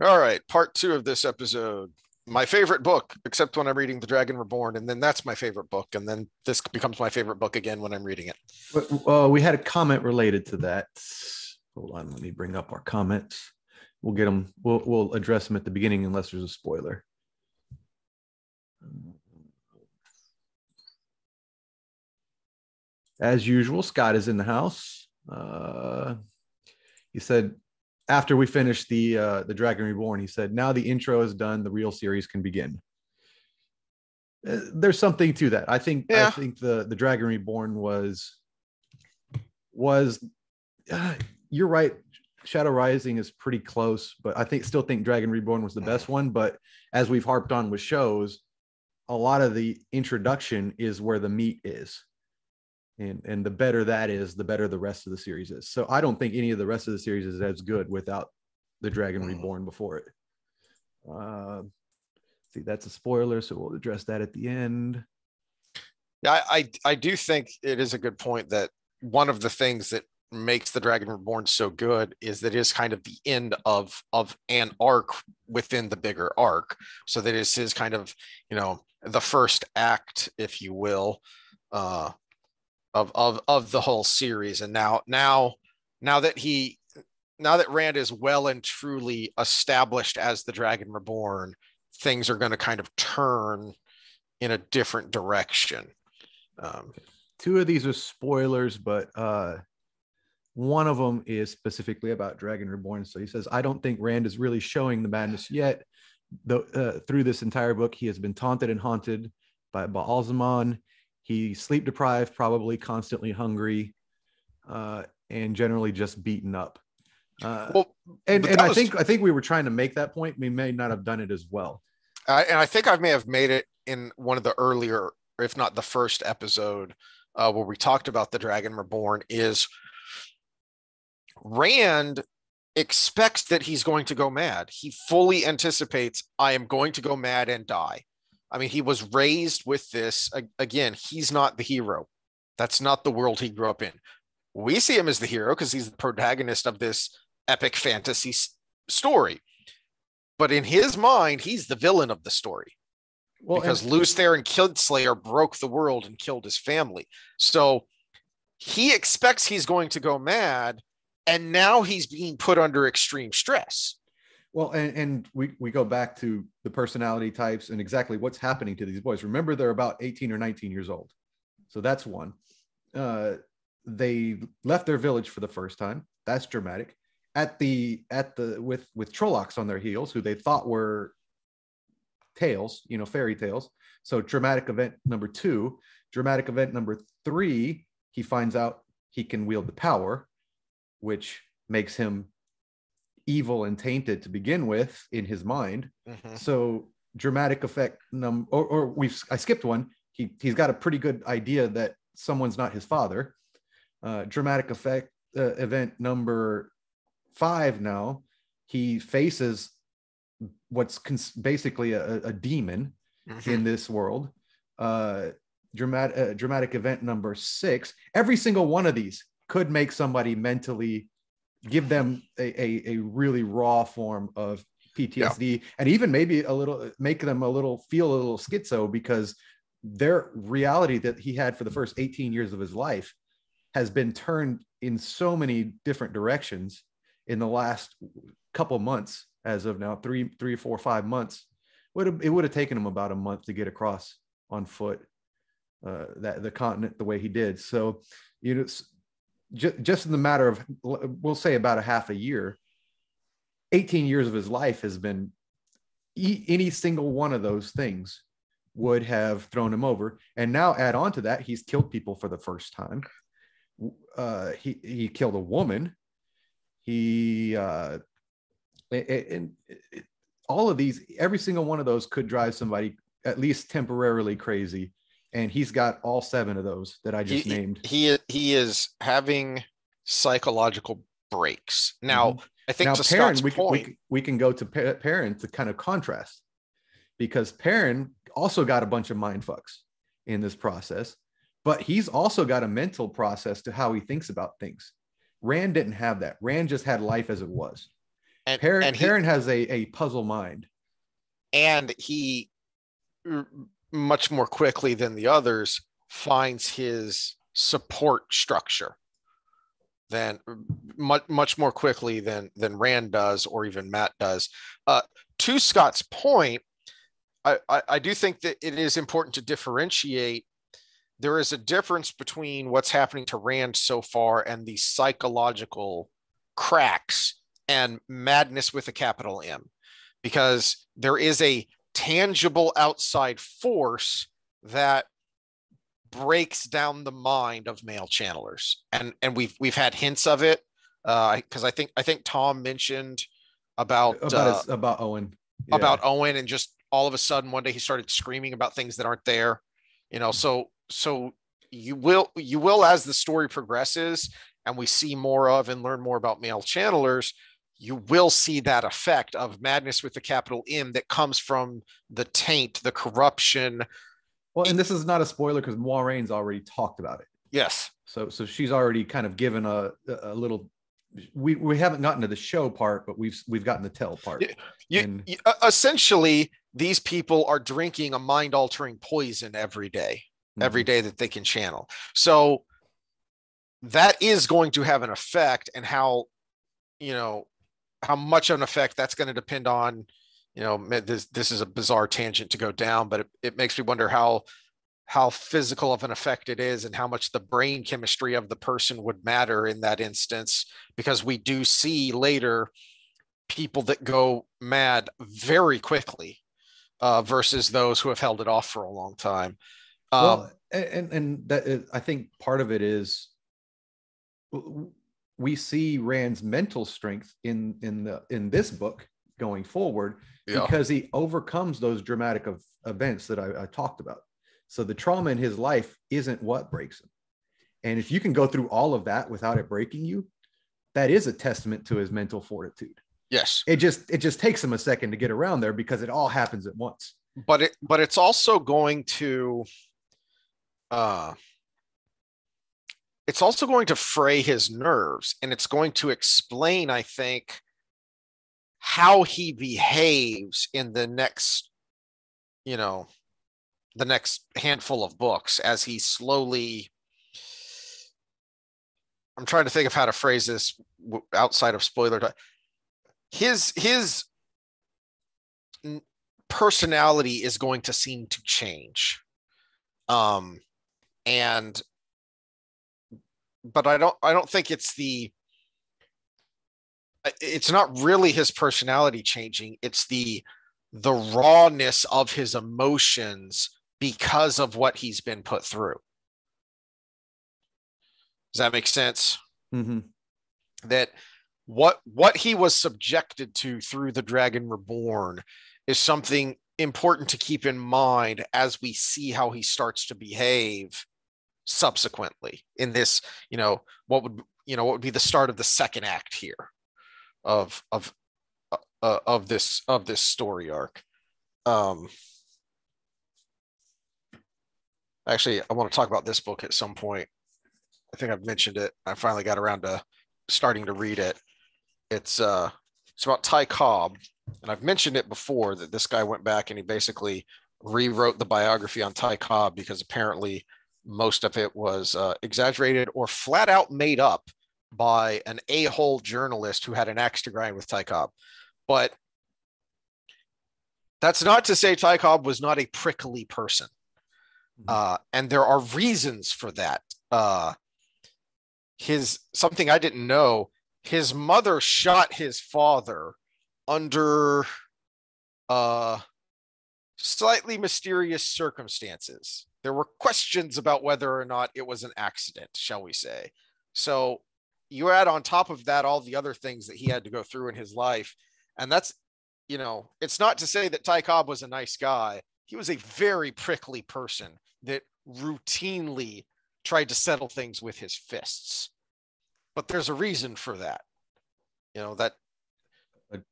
All right, part two of this episode. My favorite book, except when I'm reading The Dragon Reborn, and then that's my favorite book, and then this becomes my favorite book again when I'm reading it. We had a comment related to that. Hold on, let me bring up our comments. We'll get them. We'll address them at the beginning unless there's a spoiler. As usual, Scott is in the house. He said after we finished the Dragon Reborn, he said, "Now the intro is done. The real series can begin." There's something to that. I think the Dragon Reborn was you're right. Shadow Rising is pretty close, but I still think Dragon Reborn was the best one. But as we've harped on with shows, a lot of the introduction is where the meat is. And the better that is, the better the rest of the series is. So I don't think any of the rest of the series is as good without the Dragon Reborn before it. See, that's a spoiler, so we'll address that at the end. Yeah, I do think it is a good point that one of the things that makes the Dragon Reborn so good is that it is kind of the end of an arc within the bigger arc. So that is his kind of, the first act, if you will, of the whole series. And now that Rand is well and truly established as the Dragon Reborn, things are going to kind of turn in a different direction. Two of these are spoilers, but one of them is specifically about Dragon Reborn. So he says, "I don't think Rand is really showing the madness yet. Though through this entire book, he has been taunted and haunted by Ba'alzamon. He's sleep deprived, probably constantly hungry, and generally just beaten up." And I think we were trying to make that point. We may not have done it as well. And I think I may have made it in one of the earlier, if not the first episode, where we talked about the Dragon Reborn. Is Rand expects that he's going to go mad. He fully anticipates, I am going to go mad and die. I mean, he was raised with this. Again, he's not the hero. That's not the world he grew up in. We see him as the hero because he's the protagonist of this epic fantasy story. But in his mind, he's the villain of the story. Well, because Luther and Killslayer broke the world and killed his family. So he expects he's going to go mad, and now he's being put under extreme stress. Well, and we go back to the personality types and exactly what's happening to these boys. Remember, they're about 18 or 19 years old. So that's one. They left their village for the first time. That's dramatic. With Trollocs on their heels, who they thought were tales, fairy tales. So dramatic event number 2. Dramatic event number 3, he finds out he can wield the power, which makes him evil and tainted to begin with in his mind. Mm-hmm. So dramatic effect I skipped one. He's got a pretty good idea that someone's not his father. Dramatic effect event number 5. Now he faces what's basically a demon in this world. Dramatic event number 6. Every single one of these could make somebody mentally, give them a really raw form of PTSD, and even maybe make them feel a little schizo, because their reality that he had for the first 18 years of his life has been turned in so many different directions in the last couple months. As of now, 3, 4, 5 months, it would have taken him about a month to get across on foot the continent the way he did. So, just in the matter of, we'll say, about a half a year, 18 years of his life has been, any single one of those things would have thrown him over. And now add on to that, he's killed people for the first time. He killed a woman. All of these, every single one of those could drive somebody at least temporarily crazy. And he's got all 7 of those that I just named. He is having psychological breaks. Now, mm-hmm. I think to Perrin, Scott's point, we can go to Perrin to kind of contrast, because Perrin also got a bunch of mind fucks in this process, but he's also got a mental process to how he thinks about things. Rand didn't have that. Rand just had life as it was. and he Perrin has a puzzle mind. and he much more quickly than the others finds his support structure than much more quickly than Rand does, or even Matt does. To Scott's point, I do think that it is important to differentiate. There is a difference between what's happening to Rand so far and the psychological cracks and madness with a capital M, because there is a tangible outside force that breaks down the mind of male channelers, and we've had hints of it, because I think Tom mentioned about Owen. Yeah. About Owen, and just all of a sudden one day he started screaming about things that aren't there, so you will, as the story progresses and we see more of and learn more about male channelers, you will see that effect of madness with the capital M that comes from the taint, the corruption. Well, and this is not a spoiler because Moiraine's already talked about it. Yes. So she's already kind of given a little. We haven't gotten to the show part, but we've gotten the tell part. Essentially, these people are drinking a mind-altering poison every day that they can channel. So that is going to have an effect, and how much of an effect that's going to depend on, this is a bizarre tangent to go down, but it makes me wonder how physical of an effect it is, and how much the brain chemistry of the person would matter in that instance, because we do see later people that go mad very quickly, versus those who have held it off for a long time. Well, and that is, I think part of it is we see Rand's mental strength in this book going forward, because he overcomes those dramatic events that I talked about. So the trauma in his life isn't what breaks him. And if you can go through all of that without it breaking you, that is a testament to his mental fortitude. Yes. It just takes him a second to get around there because it all happens at once. But it's also going to fray his nerves, and it's going to explain, I think, how he behaves in the next handful of books, as he slowly, I'm trying to think of how to phrase this outside of spoiler. His personality is going to seem to change. But I don't think it's not really his personality changing. It's the rawness of his emotions because of what he's been put through. Does that make sense? Mm-hmm. That what he was subjected to through the Dragon Reborn is something important to keep in mind as we see how he starts to behave subsequently in this, what would be the start of the second act here of this story arc. Actually, I want to talk about this book at some point. I think I've mentioned it. I finally got around to starting to read it. It's about Ty Cobb, and I've mentioned it before that this guy went back and he basically rewrote the biography on Ty Cobb because apparently most of it was exaggerated or flat out made up by an a-hole journalist who had an axe to grind with Ty Cobb. But that's not to say Ty Cobb was not a prickly person. And there are reasons for that. Something I didn't know, his mother shot his father under slightly mysterious circumstances. There were questions about whether or not it was an accident, shall we say. So you add on top of that all the other things that he had to go through in his life. And that's, it's not to say that Ty Cobb was a nice guy. He was a very prickly person that routinely tried to settle things with his fists. But there's a reason for that.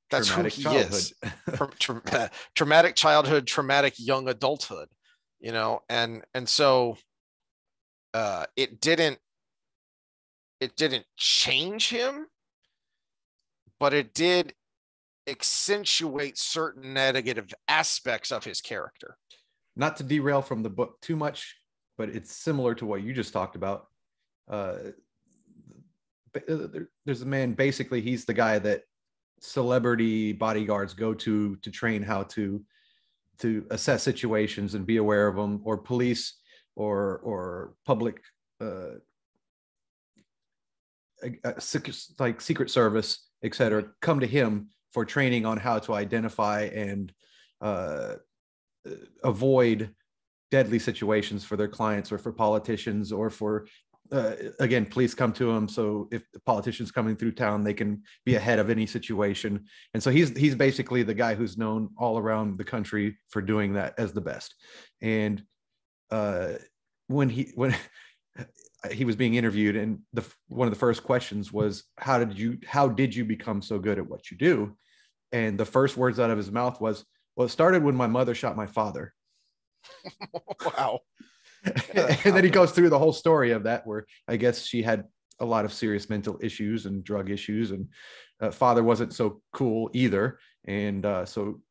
That's who he is. Traumatic childhood, traumatic young adulthood, and so it didn't change him, but it did accentuate certain negative aspects of his character. Not to derail from the book too much, but it's similar to what you just talked about. There's a man, basically, he's the guy that celebrity bodyguards go to train how to assess situations and be aware of them, or police or public like Secret Service, etc., come to him for training on how to identify and avoid deadly situations for their clients, or for politicians, or for again, police come to him, so if the politician's coming through town, they can be ahead of any situation. And so he's basically the guy who's known all around the country for doing that as the best. And when he was being interviewed, and one of the first questions was, how did you become so good at what you do? And the first words out of his mouth was, well, it started when my mother shot my father. Wow. And then he goes through the whole story of that, where I guess she had a lot of serious mental issues and drug issues, and father wasn't so cool either. And so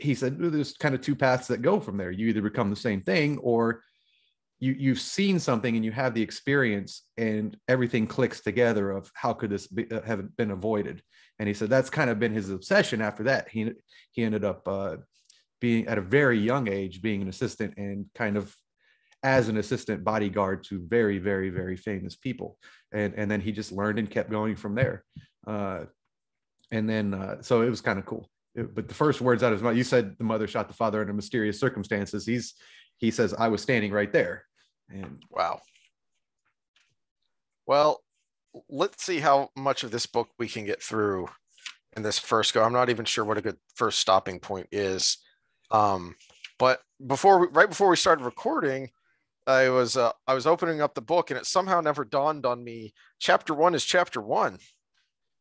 he said, there's kind of two paths that go from there. You either become the same thing, or you've seen something and you have the experience, and everything clicks together of how could this have been avoided. And he said that's kind of been his obsession. After that, he ended up being, at a very young age, being an assistant, and kind of as an assistant bodyguard to very, very, very famous people. And then he just learned and kept going from there. And then, so it was kind of cool. But the first words out of his mouth, you said the mother shot the father under mysterious circumstances. He says, I was standing right there. And wow. Well, let's see how much of this book we can get through in this first go. I'm not even sure what a good first stopping point is. But right before we started recording, I was opening up the book, and it somehow never dawned on me. Chapter 1 is chapter 1,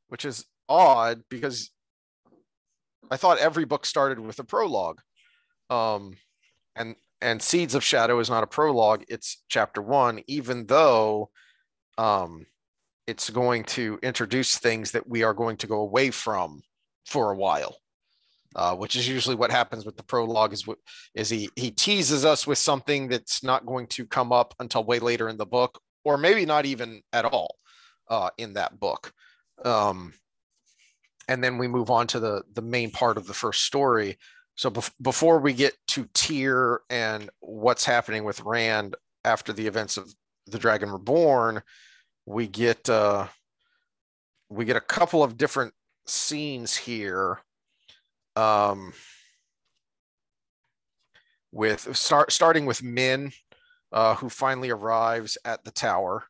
which is odd because I thought every book started with a prologue. And Seeds of Shadow is not a prologue, it's chapter 1, even though it's going to introduce things that we are going to go away from for a while. Which is usually what happens with the prologue, is he teases us with something that's not going to come up until way later in the book, or maybe not even at all in that book. And then we move on to the main part of the first story. So before we get to Tyr and what's happening with Rand after the events of The Dragon Reborn, we get a couple of different scenes here. Starting with Min, who finally arrives at the tower,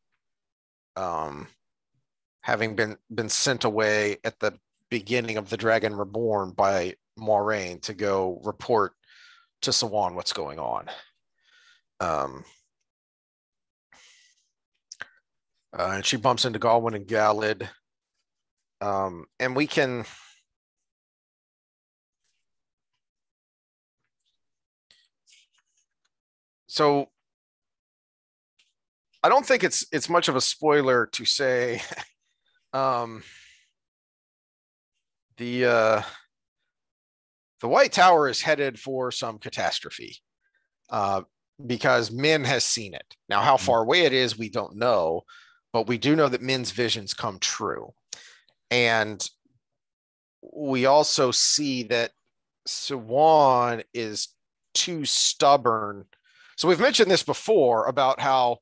having been sent away at the beginning of The Dragon Reborn by Moiraine to go report to Siwan what's going on. And she bumps into Galwyn and Galad, and we can. So I don't think it's much of a spoiler to say the White Tower is headed for some catastrophe because Min has seen it. Now, how far away it is, we don't know, but we do know that Min's visions come true. And we also see that Siwan is too stubborn. So we've mentioned this before about how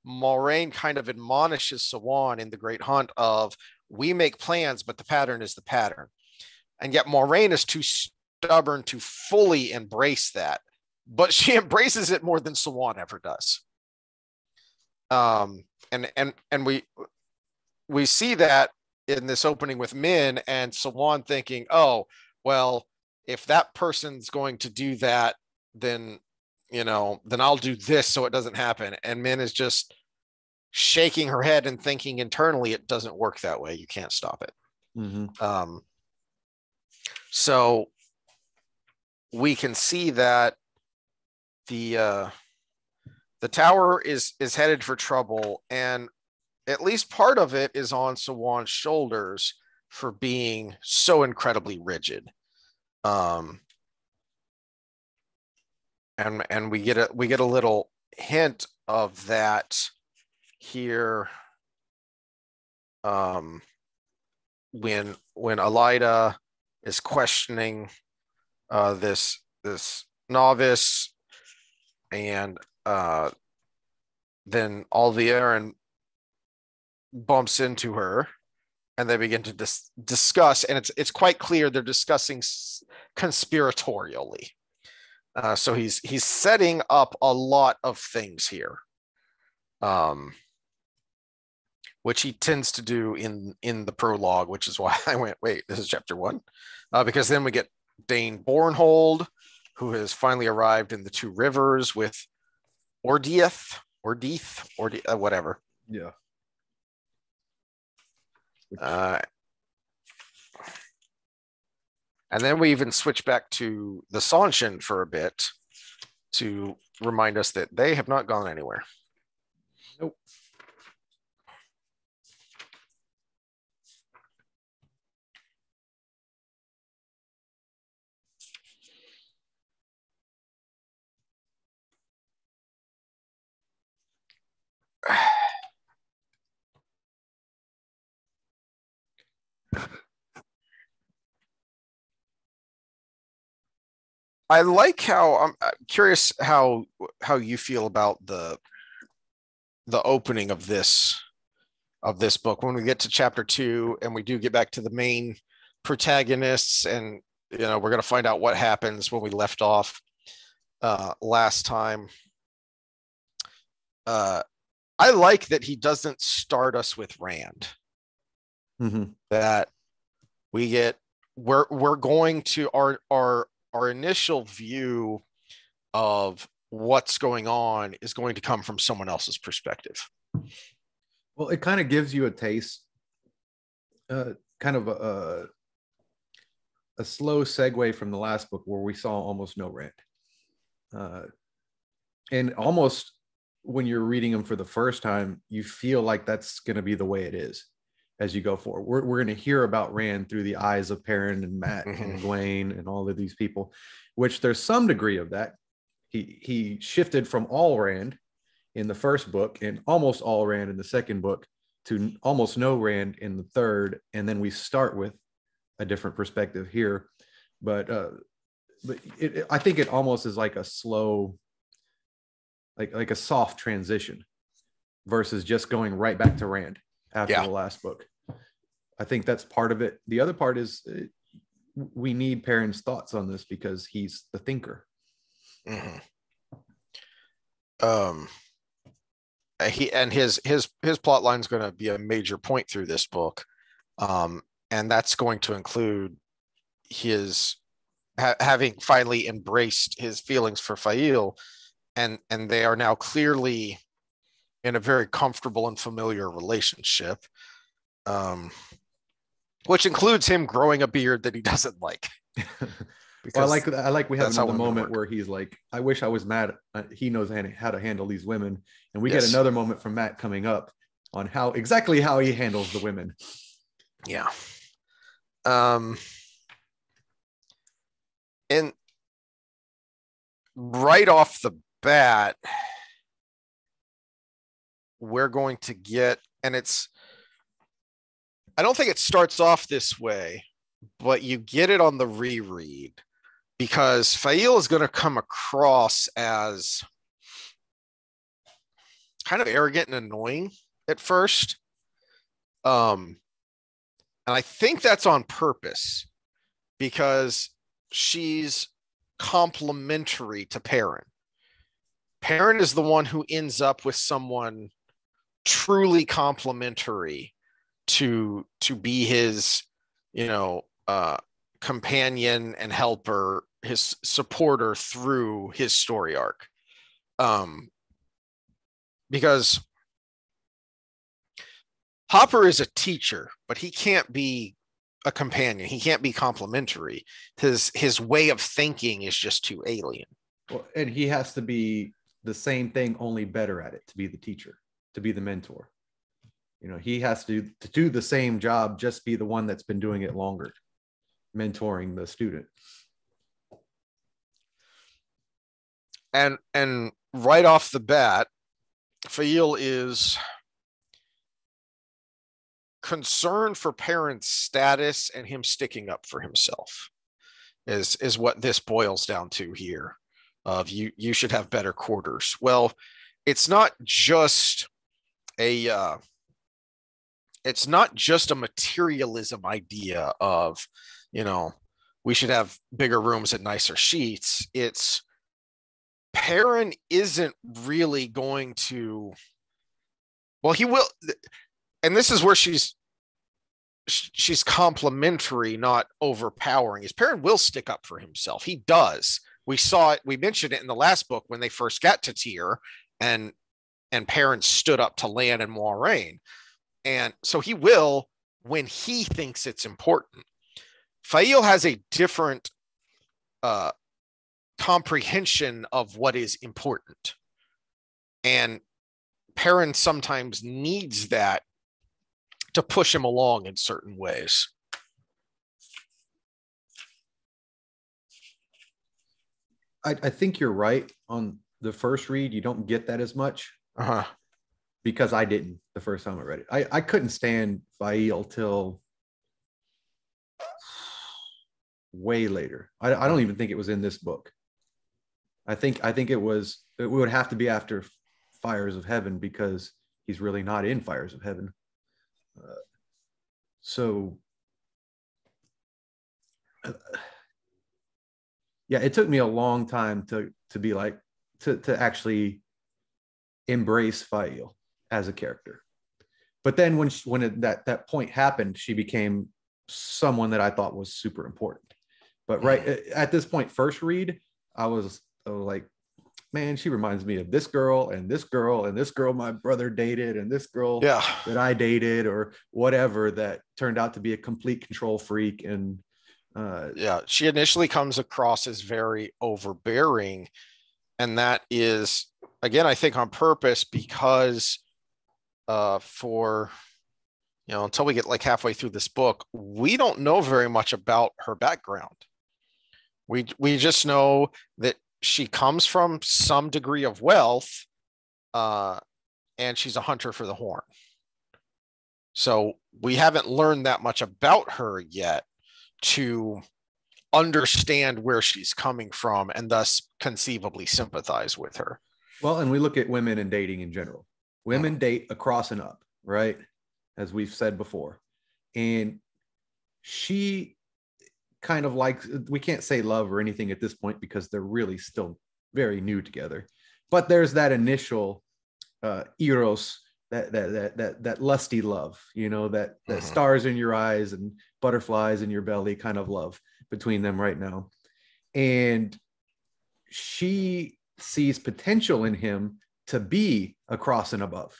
Moiraine kind of admonishes Siwan in The Great Hunt of, we make plans, but the pattern is the pattern. And yet Moiraine is too stubborn to fully embrace that, but she embraces it more than Siwan ever does. And we see that in this opening with Min and Siwan thinking, oh, well, if that person's going to do that, then I'll do this so it doesn't happen. And Min is just shaking her head and thinking internally, it doesn't work that way. You can't stop it. Mm-hmm. So we can see that the tower is headed for trouble, and at least part of it is on Siwan's shoulders for being so incredibly rigid. And we get a little hint of that here when Elida is questioning this novice, and then Alviarin bumps into her, and they begin to discuss, and it's quite clear they're discussing conspiratorially. So he's setting up a lot of things here, which he tends to do in the prologue, which is why I went, wait, this is chapter 1, because then we get Dane Bornhold, who has finally arrived in the Two Rivers with Ordeith, whatever. Yeah. And then we even switch back to the Sanshin for a bit to remind us that they have not gone anywhere. Nope. I like how I'm curious how you feel about the opening of this book when we get to chapter 2 and we do get back to the main protagonists, and we're going to find out what happens when we left off last time. I like that he doesn't start us with Rand. Mm-hmm. That we're going to our initial view of what's going on is going to come from someone else's perspective. Well, it kind of gives you a taste, kind of a slow segue from the last book where we saw almost no Rand. And almost when you're reading them for the first time, you feel like that's going to be the way it is as you go forward. We're going to hear about Rand through the eyes of Perrin and Mat and Egwene and all of these people, which there's some degree of that. He shifted from all Rand in the first book and almost all Rand in the second book to almost no Rand in the third. And then we start with a different perspective here. But I think it almost is like a slow, like a soft transition versus just going right back to Rand after the last book. I think that's part of it. The other part is we need Perrin's thoughts on this because he's the thinker. Mm-hmm. His plot line is going to be a major point through this book, and that's going to include his having finally embraced his feelings for Faile, and they are now clearly in a very comfortable and familiar relationship, which includes him growing a beard that he doesn't like. Well, I like we have another moment where he's like, I wish I was Mat. He knows how to handle these women. And we get another moment from Mat coming up on exactly how he handles the women. Yeah. And right off the bat, we're going to get, and I don't think it starts off this way, but you get it on the reread, because Faile is going to come across as kind of arrogant and annoying at first. And I think that's on purpose because she's complimentary to Perrin. Perrin is the one who ends up with someone truly complimentary to be his, companion and helper, his supporter through his story arc. Because Hopper is a teacher, but he can't be a companion. He can't be complimentary. His way of thinking is just too alien. Well, and he has to be the same thing, only better at it, to be the teacher, to be the mentor. He has to do the same job, just be the one that's been doing it longer, mentoring the student. And right off the bat, Faile is concerned for Perrin's status and him sticking up for himself is what this boils down to here. Of you should have better quarters. Well, it's not just a materialism idea of, we should have bigger rooms and nicer sheets. It's Perrin isn't really going to, well, he will, and this is where she's complimentary, not overpowering. Is Perrin will stick up for himself. He does. We saw it. We mentioned it in the last book when they first got to Tyr, and Perrin stood up to Lan and Moiraine. And so he will when he thinks it's important. Faile has a different comprehension of what is important. And Perrin sometimes needs that to push him along in certain ways. I think you're right. On the first read, you don't get that as much. Because I didn't the first time I read it. I couldn't stand Faile till way later. I don't even think it was in this book. I think it would have to be after Fires of Heaven, because he's really not in Fires of Heaven. Yeah, it took me a long time to be like to actually embrace Faile as a character. But then when that point happened, she became someone that I thought was super important. But right at this point, first read, I was like, man, she reminds me of this girl and this girl and this girl my brother dated and this girl that I dated, or whatever, that turned out to be a complete control freak. And she initially comes across as very overbearing, and that is, again, I think on purpose, because for until we get like halfway through this book, we don't know very much about her background. We just know that she comes from some degree of wealth, and she's a hunter for the horn. So we haven't learned that much about her yet to understand where she's coming from and thus conceivably sympathize with her. Well, and we look at women and dating in general. Women date across and up, right? As we've said before. And she kind of likes, we can't say love or anything at this point because they're really still very new together. But there's that initial eros, that lusty love, that stars in your eyes and butterflies in your belly kind of love between them right now. And she sees potential in him to be across and above.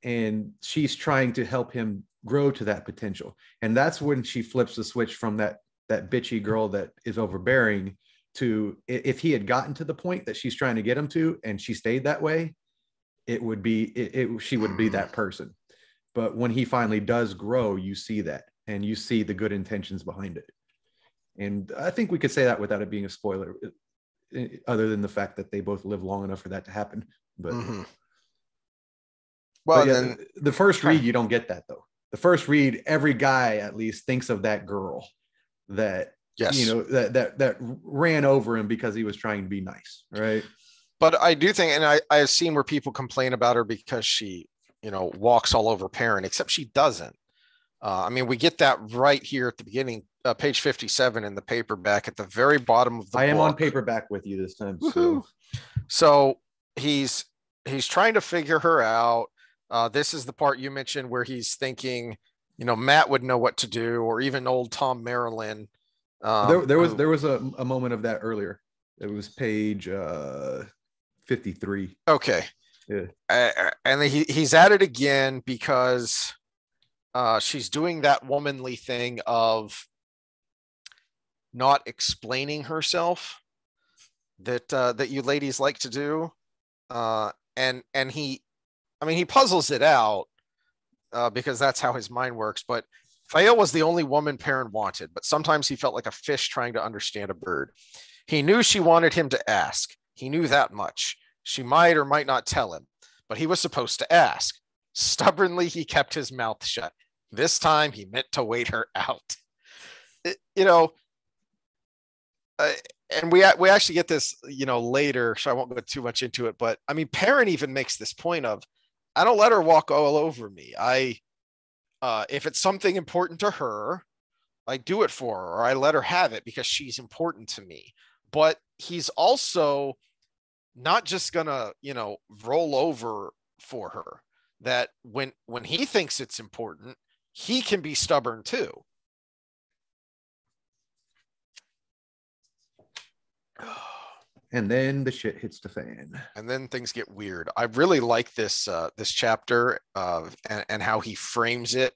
And she's trying to help him grow to that potential. And that's when she flips the switch from that bitchy girl that is overbearing to, if he had gotten to the point that she's trying to get him to and she stayed that way, it would be, she would be that person. But when he finally does grow, you see that, and you see the good intentions behind it. And I think we could say that without it being a spoiler, other than the fact that they both live long enough for that to happen. But well, yeah, then the first read, you don't get that though. The first read, every guy at least thinks of that girl that that ran over him because he was trying to be nice, right? But I do think, and I've seen where people complain about her because she, walks all over Perrin, except she doesn't. We get that right here at the beginning, page 57 in the paperback at the very bottom of the book. I am on paperback with you this time. So he's trying to figure her out. This is the part you mentioned where he's thinking, Matt would know what to do, or even old Tom Marilyn. There was a moment of that earlier. It was page 53. Okay. Yeah. And he's at it again because she's doing that womanly thing of not explaining herself that you ladies like to do. And he puzzles it out, because that's how his mind works. But Faile was the only woman Perrin wanted, but sometimes he felt like a fish trying to understand a bird. He knew she wanted him to ask. He knew that much. She might or might not tell him, but he was supposed to ask. Stubbornly, he kept his mouth shut. This time, he meant to wait her out. You know, and we actually get this, later, so I won't go too much into it. But I mean, Perrin even makes this point of, I don't let her walk all over me. If it's something important to her, I do it for her, or I let her have it because she's important to me. But he's also not just gonna, roll over for her. That when he thinks it's important, he can be stubborn too. And then the shit hits the fan. And then things get weird. I really like this chapter and how he frames it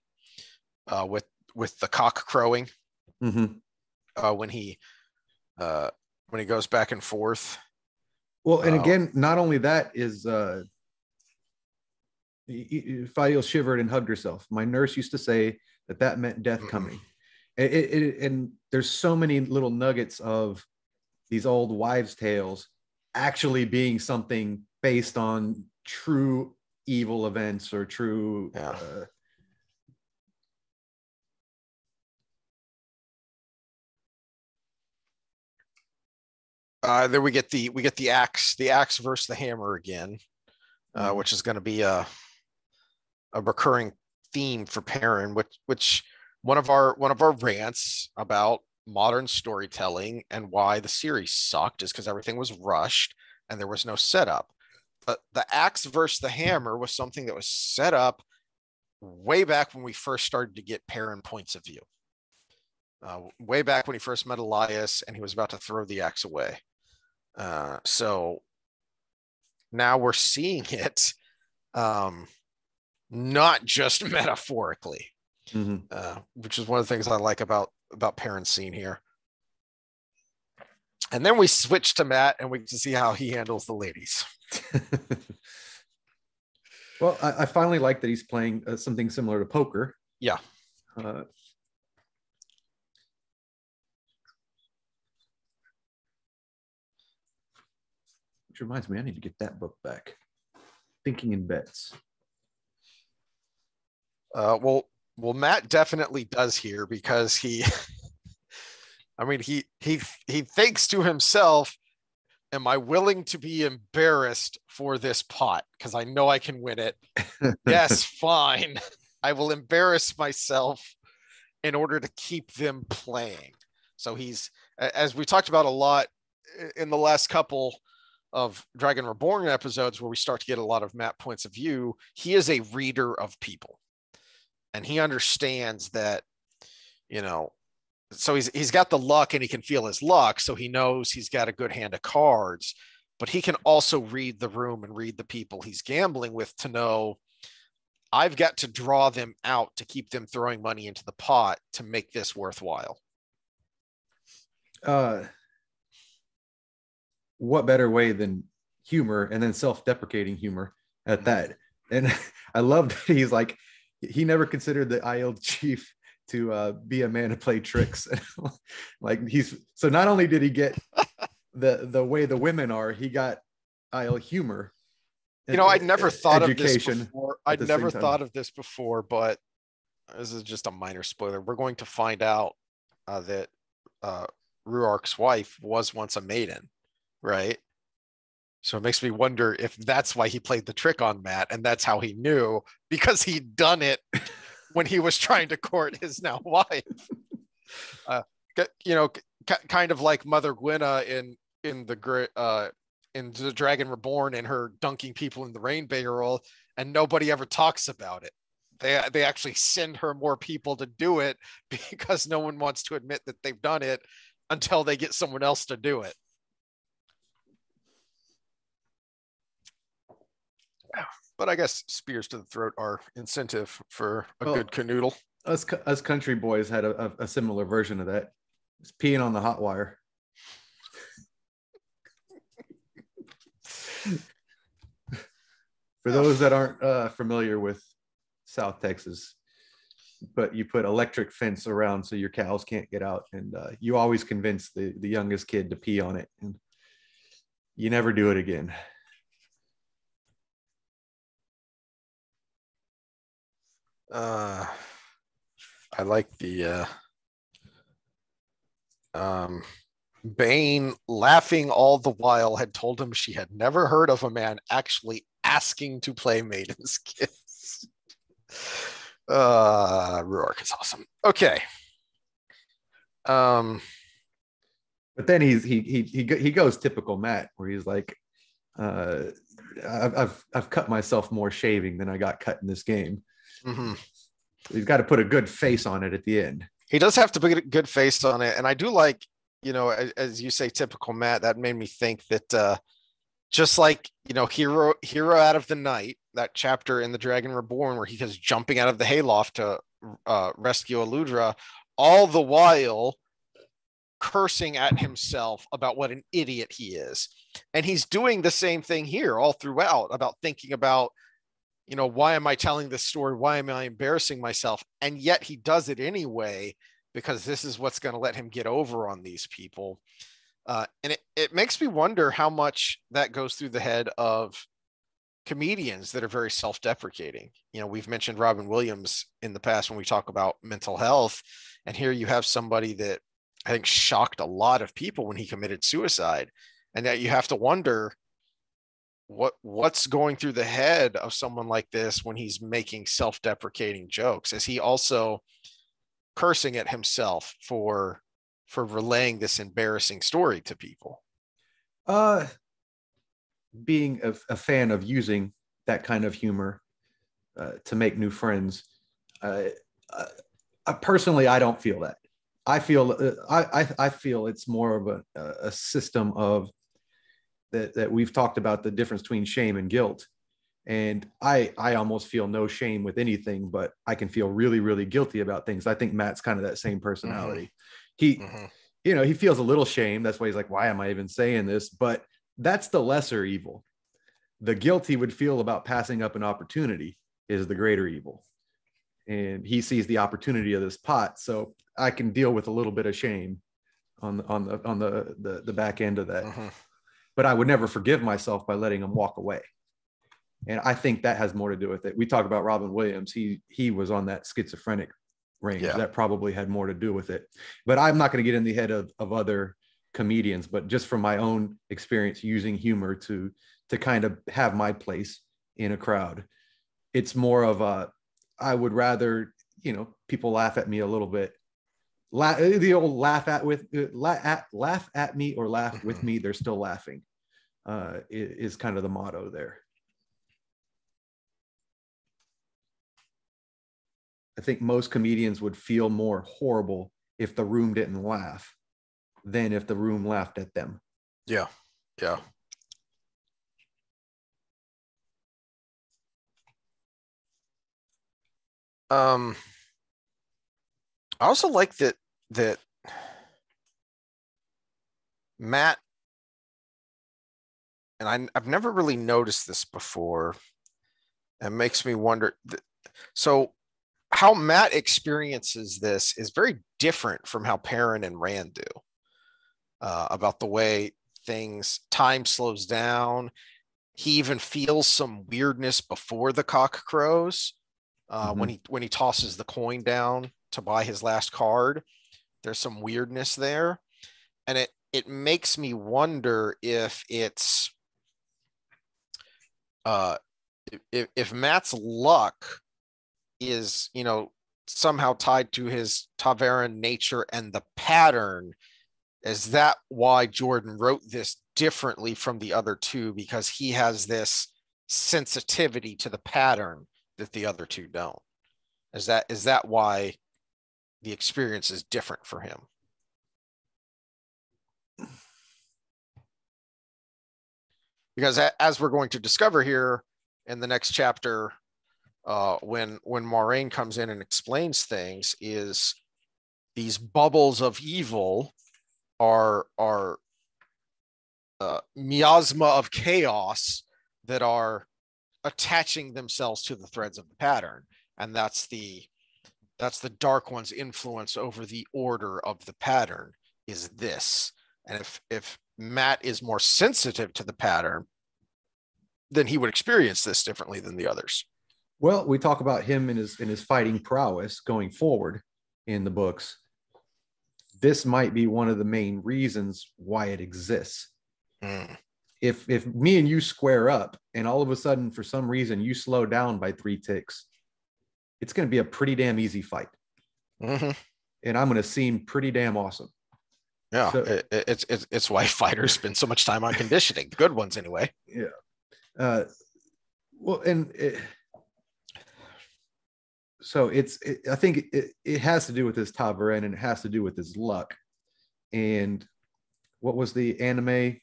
with the cock crowing. Mm-hmm. When he goes back and forth. Well, and again, not only that is Faile shivered and hugged herself. My nurse used to say that meant death coming. And there's so many little nuggets of these old wives' tales actually being something based on true evil events or true. Yeah. Then we get the axe versus the hammer again, which is going to be a recurring theme for Perrin, which one of our rants about modern storytelling and why the series sucked is because everything was rushed and there was no setup. But the axe versus the hammer was something that was set up way back when we first started to get Perrin points of view. Way back when he first met Elias and he was about to throw the axe away. So now we're seeing it, not just metaphorically, which is one of the things I like about Perrin's scene here. And then we switch to Matt and we can see how he handles the ladies. Well, I finally like that he's playing something similar to poker. Yeah. Which reminds me, I need to get that book back. Thinking in Bets. Well, Matt definitely does here because he thinks to himself, am I willing to be embarrassed for this pot? Because I know I can win it. Yes, fine. I will embarrass myself in order to keep them playing. So he's, as we talked about a lot in the last couple of Dragon Reborn episodes where we start to get a lot of Matt points of view, he is a reader of people. And he understands that, so he's got the luck and he can feel his luck. So he knows he's got a good hand of cards, but he can also read the room and read the people he's gambling with to know I've got to draw them out to keep them throwing money into the pot to make this worthwhile. What better way than humor and then self-deprecating humor at that? And I love that he's like, he never considered the Aiel chief to be a man to play tricks. Like so not only did he get the way the women are, he got Aiel humor. I'd never thought education of this before. I'd never thought of this before, but this is just a minor spoiler. We're going to find out that Ruark's wife was once a maiden, right? So it makes me wonder if that's why he played the trick on Matt, and that's how he knew, because he'd done it when he was trying to court his now wife. Kind of like Mother Gwenna in the Dragon Reborn and her dunking people in the rain barrel, and nobody ever talks about it. They actually send her more people to do it because no one wants to admit that they've done it until they get someone else to do it. But I guess spears to the throat are incentive for a good canoodle. Us country boys had a similar version of that. It's peeing on the hot wire. For those that aren't familiar with South Texas, but you put electric fence around so your cows can't get out, and you always convince the youngest kid to pee on it, and you never do it again. I like the Bane laughing all the while had told him she had never heard of a man actually asking to play Maiden's Kiss. Rourke is awesome. Okay. But then he goes typical Matt, where he's like, I've cut myself more shaving than I got cut in this game. Mm-hmm. He's got to put a good face on it at the end. He does have to put a good face on it, and I do like, as you say, typical Matt. That made me think that just like hero out of the night, that chapter in The Dragon Reborn where he goes jumping out of the hayloft to rescue Aludra, all the while cursing at himself about what an idiot he is. And he's doing the same thing here all throughout, about thinking about, why am I telling this story? Why am I embarrassing myself? And yet he does it anyway, because this is what's going to let him get over on these people. And it makes me wonder how much that goes through the head of comedians that are very self-deprecating. We've mentioned Robin Williams in the past when we talk about mental health. And here you have somebody that I think shocked a lot of people when he committed suicide. And that you have to wonder what's going through the head of someone like this when he's making self-deprecating jokes. Is he also cursing at himself for relaying this embarrassing story to people? Being a fan of using that kind of humor to make new friends, personally, I don't feel that. I feel I feel it's more of a system of that we've talked about, the difference between shame and guilt. And I almost feel no shame with anything, but I can feel really, really guilty about things. I think Matt's kind of that same personality. Mm-hmm. He feels a little shame. That's why he's like, why am I even saying this? But that's the lesser evil. The guilt he would feel about passing up an opportunity is the greater evil. And he sees the opportunity of this pot. So I can deal with a little bit of shame on the back end of that. Mm-hmm. But I would never forgive myself by letting him walk away. And I think that has more to do with it. We talk about Robin Williams. He was on that schizophrenic range. Yeah. That probably had more to do with it. But I'm not going to get in the head of other comedians, but just from my own experience using humor to kind of have my place in a crowd, it's more of I would rather, people laugh at me a little bit. The old laugh at me or laugh with me, they're still laughing, is kind of the motto there. I think most comedians would feel more horrible if the room didn't laugh than if the room laughed at them. Yeah. Yeah. I also like that Matt, and I've never really noticed this before. It makes me wonder. So how Matt experiences this is very different from how Perrin and Rand do, about the way time slows down. He even feels some weirdness before the cock crows, when he tosses the coin down to buy his last card. There's some weirdness there. And it makes me wonder if it's if Matt's luck is, somehow tied to his Ta'veren nature and the pattern. Is that why Jordan wrote this differently from the other two? Because he has this sensitivity to the pattern that the other two don't. Is that why the experience is different for him? Because as we're going to discover here in the next chapter, when Moiraine comes in and explains things, is these bubbles of evil are miasma of chaos that are attaching themselves to the threads of the pattern. and that's the Dark One's influence over the order of the pattern is this. And if Matt is more sensitive to the pattern, then he would experience this differently than the others. Well, we talk about him in his fighting prowess going forward in the books. This might be one of the main reasons why it exists. If me and you square up and all of a sudden for some reason you slow down by 3 ticks, it's going to be a pretty damn easy fight. Mm-hmm. And I'm going to seem pretty damn awesome. Yeah, so, it's why fighters spend so much time on conditioning, the good ones anyway. Yeah. Well, and so I think it has to do with his Perrin, and it has to do with his luck. And what was the anime?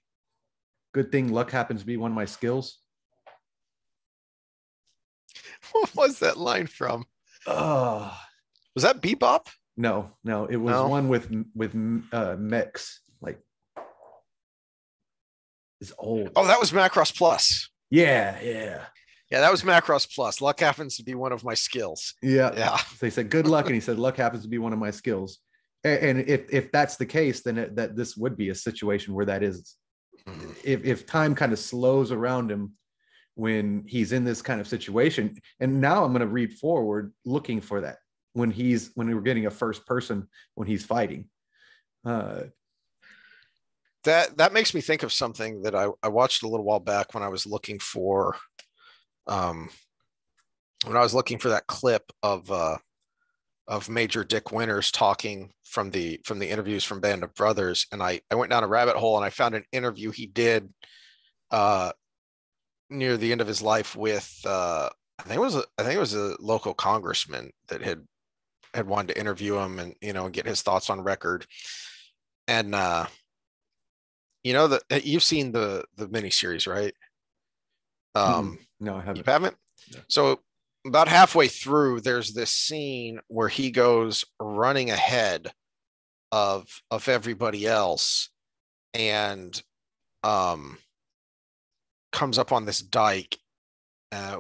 Good thing luck happens to be one of my skills. What was that line from? Was that Bebop? No, it was one with mechs. Like, it's old. Oh, that was Macross Plus. Yeah, that was Macross Plus. Luck happens to be one of my skills. Yeah. So they said good luck, and he said luck happens to be one of my skills. And if that's the case, then that this would be a situation where that is. If time kind of slows around him when he's in this kind of situation, and now I'm going to read forward looking for that when we're getting a first person when he's fighting. That makes me think of something that I watched a little while back when I was looking for that clip of Major Dick Winters talking from the interviews from Band of Brothers, and I went down a rabbit hole and I found an interview he did near the end of his life with I think it was a local congressman that had wanted to interview him and get his thoughts on record. And that you've seen the miniseries, right? No, I haven't. You haven't? No. So about halfway through, there's this scene where he goes running ahead of everybody else and comes up on this dike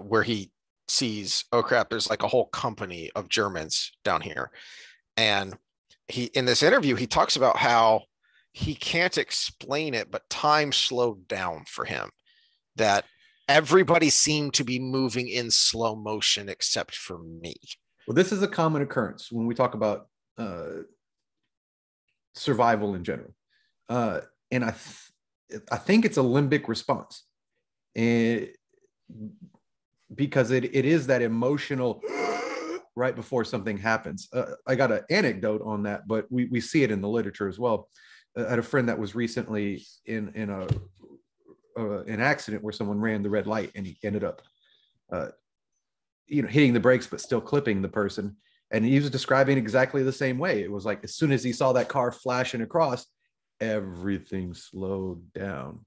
where he sees, oh crap, there's like a whole company of Germans down here. And in this interview, he talks about how he can't explain it, but time slowed down for him, that everybody seemed to be moving in slow motion except for me. Well, this is a common occurrence when we talk about survival in general. And I think it's a limbic response. And because it is that emotional right before something happens. I got an anecdote on that, but we see it in the literature as well. I had a friend that was recently in an accident where someone ran the red light and he ended up hitting the brakes but still clipping the person, and he was describing exactly the same way. It was like as soon as he saw that car flashing across, everything slowed down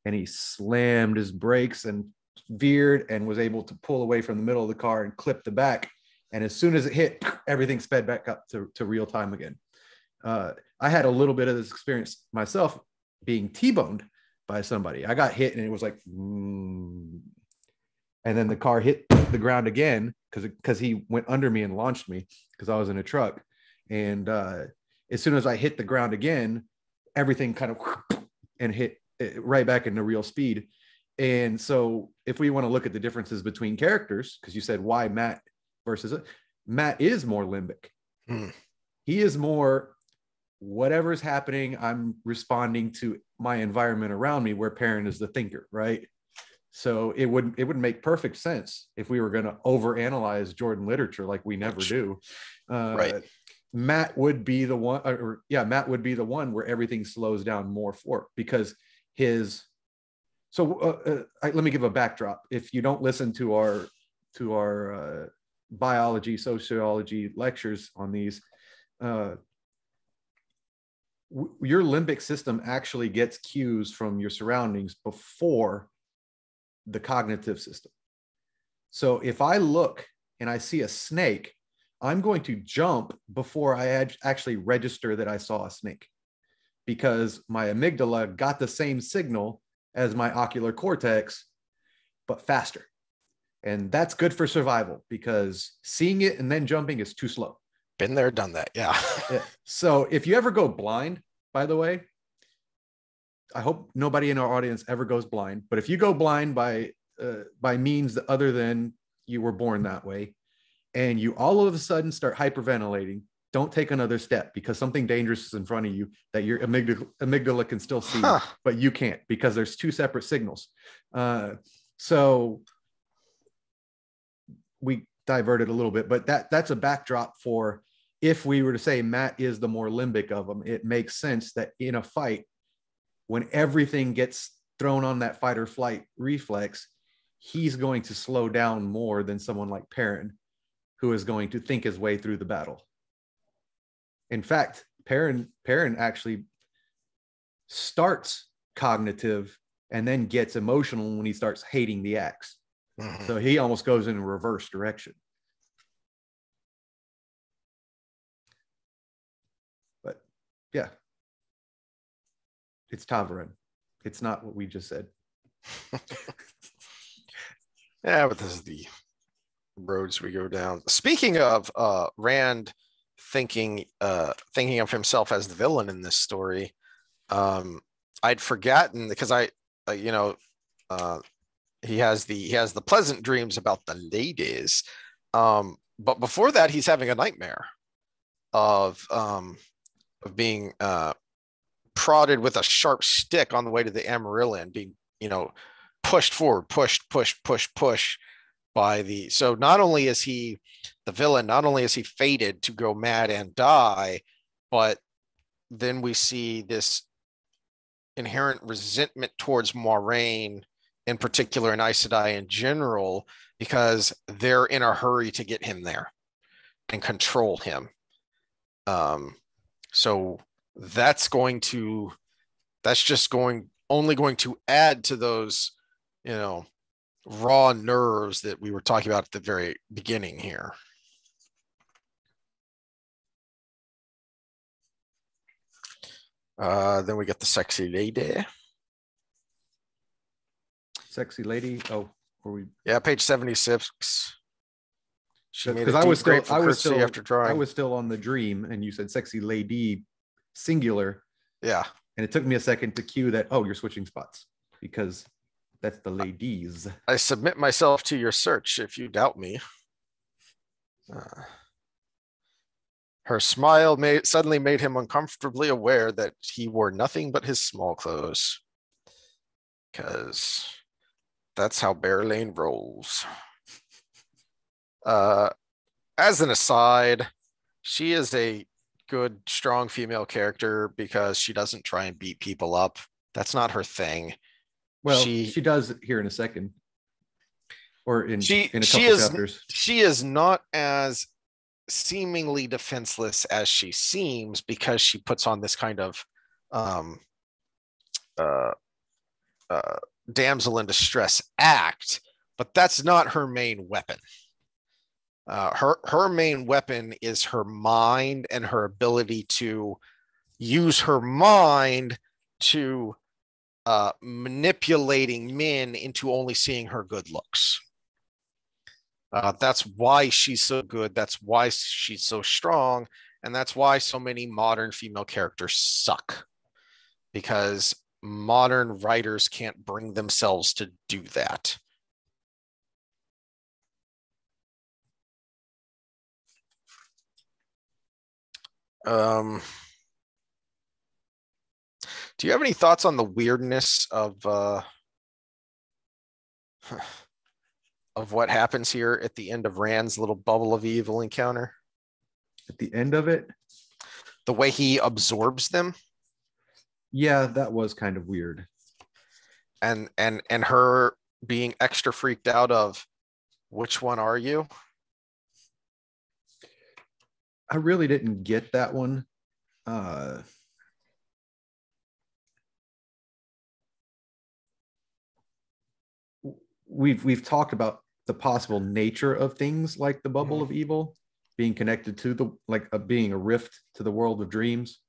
and he slammed his brakes and veered and was able to pull away from the middle of the car and clip the back, and as soon as it hit, everything sped back up to real time again. I had a little bit of this experience myself, being T-boned by somebody. I got hit and it was like, and then the car hit the ground again because he went under me and launched me because I was in a truck. And as soon as I hit the ground again, everything kind of and hit right back into real speed. And so if we want to look at the differences between characters, because you said why Matt versus Matt is more limbic. He is more whatever's happening, I'm responding to my environment around me, where Perrin is the thinker, right? So it would make perfect sense if we were going to overanalyze Jordan literature like we never do. Right. Matt would be the one, Matt would be the one where everything slows down more for, because his. So let me give a backdrop. If you don't listen to our biology, sociology lectures on these, your limbic system actually gets cues from your surroundings before the cognitive system. So if I look and I see a snake, I'm going to jump before I actually register that I saw a snake, because my amygdala got the same signal as my ocular cortex, but faster. And that's good for survival because seeing it and then jumping is too slow. Been there, done that. Yeah. Yeah. So if you ever go blind, by the way, I hope nobody in our audience ever goes blind. But if you go blind by means other than you were born that way, and you all of a sudden start hyperventilating, don't take another step because something dangerous is in front of you that your amygdala can still see, but you can't because there's two separate signals. So we diverted a little bit, but that's a backdrop for if we were to say Matt is the more limbic of them, it makes sense that in a fight, when everything gets thrown on that fight or flight reflex, he's going to slow down more than someone like Perrin, who is going to think his way through the battle. In fact, Perrin actually starts cognitive and then gets emotional when he starts hating the axe. Mm-hmm. So he almost goes in a reverse direction. But yeah, it's ta'veren. It's not what we just said. Yeah, but this is the roads we go down. Speaking of Rand thinking of himself as the villain in this story, I'd forgotten because he has the pleasant dreams about the ladies, but before that he's having a nightmare of being prodded with a sharp stick on the way to the Amarillion, being pushed forward, push by the. So not only is he the villain, not only is he fated to go mad and die, but then we see this inherent resentment towards Moiraine in particular and Aes Sedai in general, because they're in a hurry to get him there and control him. So that's only going to add to those, raw nerves that we were talking about at the very beginning here. Then we get the sexy lady. Sexy lady. Oh, were we? Yeah, page 76. She made because a I was still after drawing. I was still on the dream, and you said sexy lady singular. Yeah, and it took me a second to cue that. Oh, you're switching spots because that's the ladies. I submit myself to your search if you doubt me. Her smile suddenly made him uncomfortably aware that he wore nothing but his small clothes, because that's how Bear Lane rolls. As an aside, she is a good, strong female character because she doesn't try and beat people up. That's not her thing. Well, she does here in a second, or in a couple chapters. She is not as seemingly defenseless as she seems because she puts on this kind of damsel in distress act, but that's not her main weapon. Her main weapon is her mind and her ability to use her mind to manipulating men into only seeing her good looks. That's why she's so good. That's why she's so strong. And that's why so many modern female characters suck, because modern writers can't bring themselves to do that. Do you have any thoughts on the weirdness of what happens here at the end of Rand's little bubble of evil encounter? At the end of it? The way he absorbs them? Yeah, that was kind of weird. And her being extra freaked out of, which one are you? I really didn't get that one. We've talked about the possible nature of things like the bubble of evil being connected to being a rift to the world of dreams.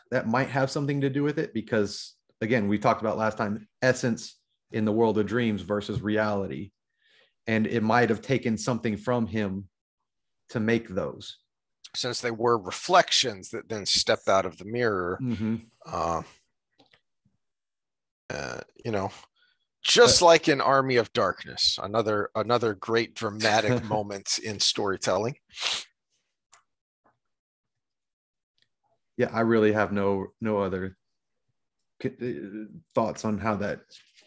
That might have something to do with it because, again, we talked about last time, essence in the world of dreams versus reality. and it might have taken something from him to make those. Since they were reflections that then stepped out of the mirror, you know, just like in Army of Darkness, another great dramatic moment in storytelling. Yeah, I really have no other thoughts on how that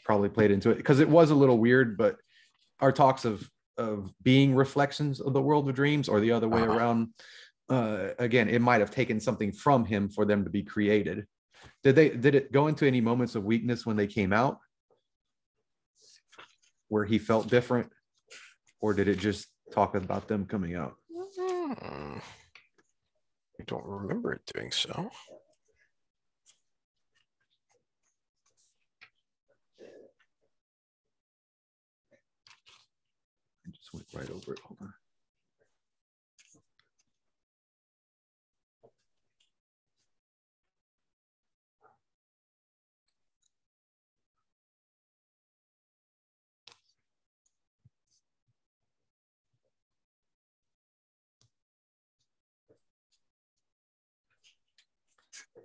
probably played into it, because it was a little weird, but our talks of being reflections of the world of dreams, or the other way around, again, it might have taken something from him for them to be created. Did it go into any moments of weakness when they came out where he felt different, or did it just talk about them coming out? I don't remember it doing so. I just went right over it. Hold on.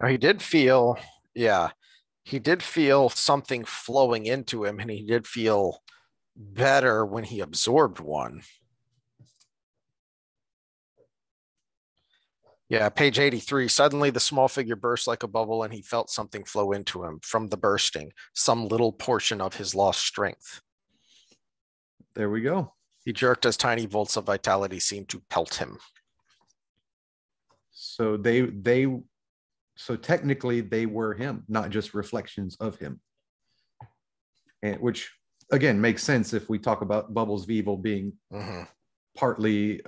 He did feel, he did feel something flowing into him, and he did feel better when he absorbed one. Yeah, page 83. Suddenly the small figure burst like a bubble, and he felt something flow into him from the bursting, some little portion of his lost strength. There we go. He jerked as tiny volts of vitality seemed to pelt him. So so technically they were him, not just reflections of him. And which again makes sense if we talk about Bubbles of Evil being partly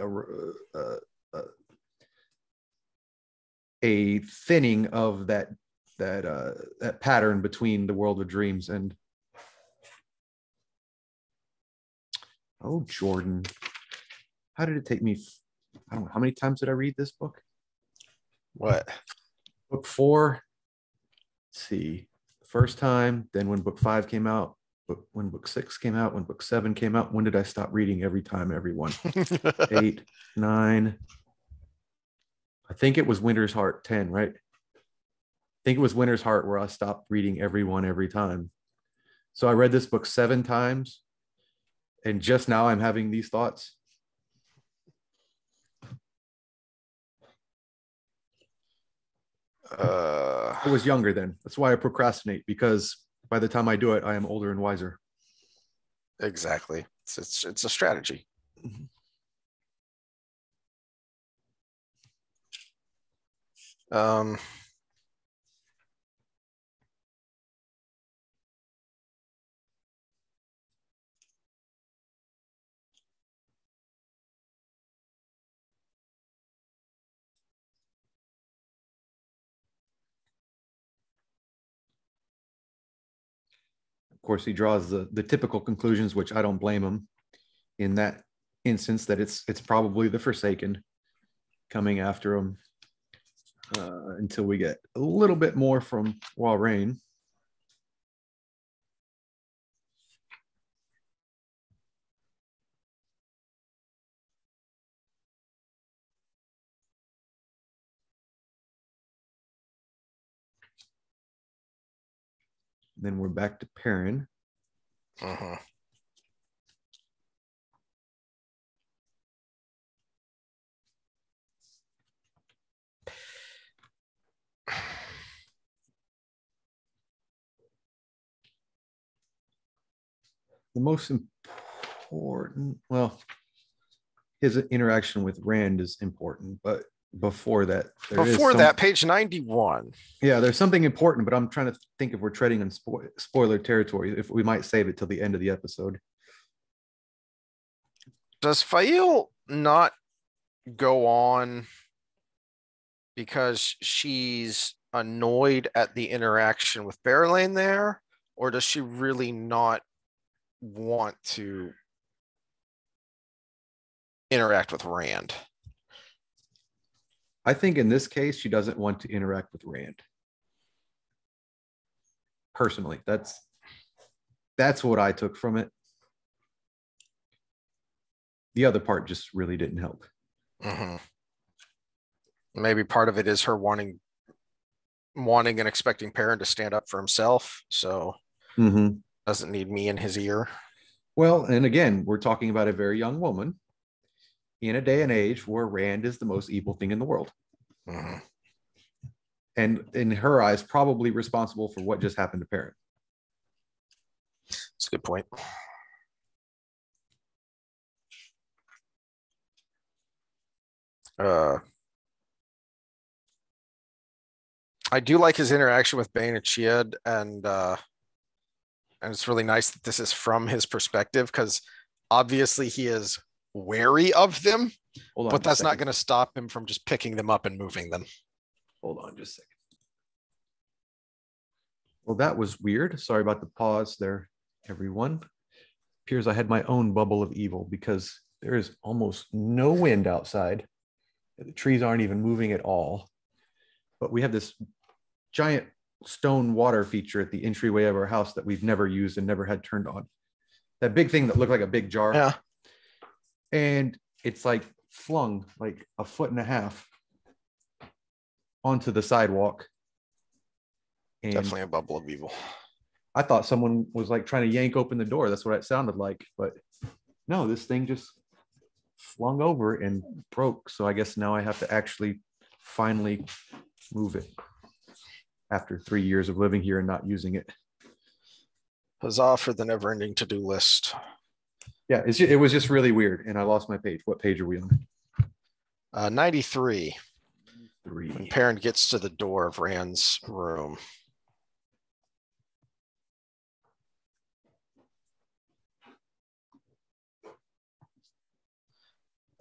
a thinning of that pattern between the world of dreams and Jordan. How did it take me? I don't know. How many times did I read this book? What? Book 4. Let's see. The first time, then when book 5 came out, when book 6 came out, when book 7 came out. When did I stop reading every time, everyone? 8, 9. I think it was Winter's Heart, 10, right? I think it was Winter's Heart where I stopped reading everyone every time. So I read this book 7 times, and just now I'm having these thoughts. I was younger then. That's why I procrastinate, because by the time I do it, I am older and wiser. Exactly. It's a strategy. Of course, he draws the typical conclusions, which I don't blame him in that instance, that it's probably the Forsaken coming after him, until we get a little bit more from Walrain. Then we're back to Perrin. The most important, well, his interaction with Rand is important, but before that, page 91. Yeah, there's something important, but I'm trying to think if we're treading on spoiler territory, if we might save it till the end of the episode. Does Faile not go on because she's annoyed at the interaction with Perrin there, or does she really not want to interact with Rand? I think in this case, she doesn't want to interact with Rand. Personally, that's what I took from it. The other part just really didn't help. Mm-hmm. Maybe part of it is her wanting and expecting Perrin to stand up for himself, so doesn't need me in his ear. Well, and again, we're talking about a very young woman in a day and age where Rand is the most evil thing in the world. Mm-hmm. And in her eyes, probably responsible for what just happened to Perrin. That's a good point. I do like his interaction with Bane and Chiad, and it's really nice that this is from his perspective, because obviously he is wary of them, but that's not going to stop him from just picking them up and moving them. Hold on just a second. Well, that was weird. Sorry about the pause there, everyone. Appears I had my own bubble of evil because there is almost no wind outside. The trees aren't even moving at all. But we have this giant stone water feature at the entryway of our house that we've never used and never had turned on. That big thing that looked like a big jar. Yeah. And it's like flung like a foot and a half onto the sidewalk. And definitely a bubble of evil. I thought someone was like trying to yank open the door. That's what it sounded like. But no, this thing just flung over and broke. So I guess now I have to actually finally move it after 3 years of living here and not using it. Huzzah for the never-ending to-do list. Yeah, it was just really weird. And I lost my page. What page are we on? 93. When Perrin gets to the door of Rand's room.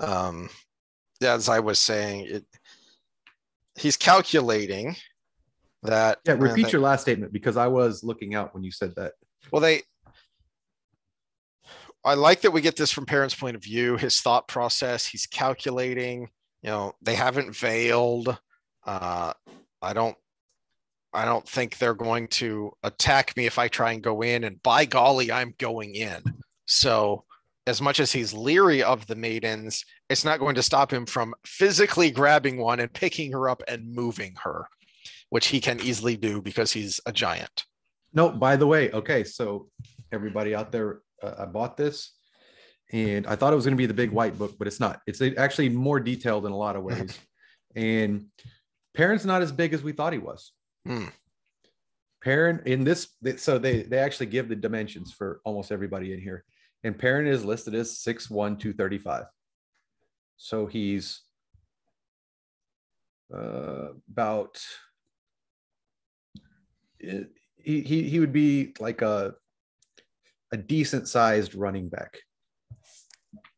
Yeah, as I was saying, he's calculating that. Yeah, repeat your last statement, because I was looking out when you said that. Well, I like that we get this from Perrin's point of view, his thought process. He's calculating, they haven't veiled. I don't think they're going to attack me if I try and go in, and by golly, I'm going in. So as much as he's leery of the maidens, it's not going to stop him from physically grabbing one and picking her up and moving her, which he can easily do because he's a giant. No, by the way, okay, so everybody out there, I bought this and I thought it was going to be the big white book, but it's not. It's actually more detailed in a lot of ways. And Perrin's not as big as we thought he was. Perrin in this, so they actually give the dimensions for almost everybody in here. And Perrin is listed as 6'1", 235. So he's about, he would be like a decent sized running back.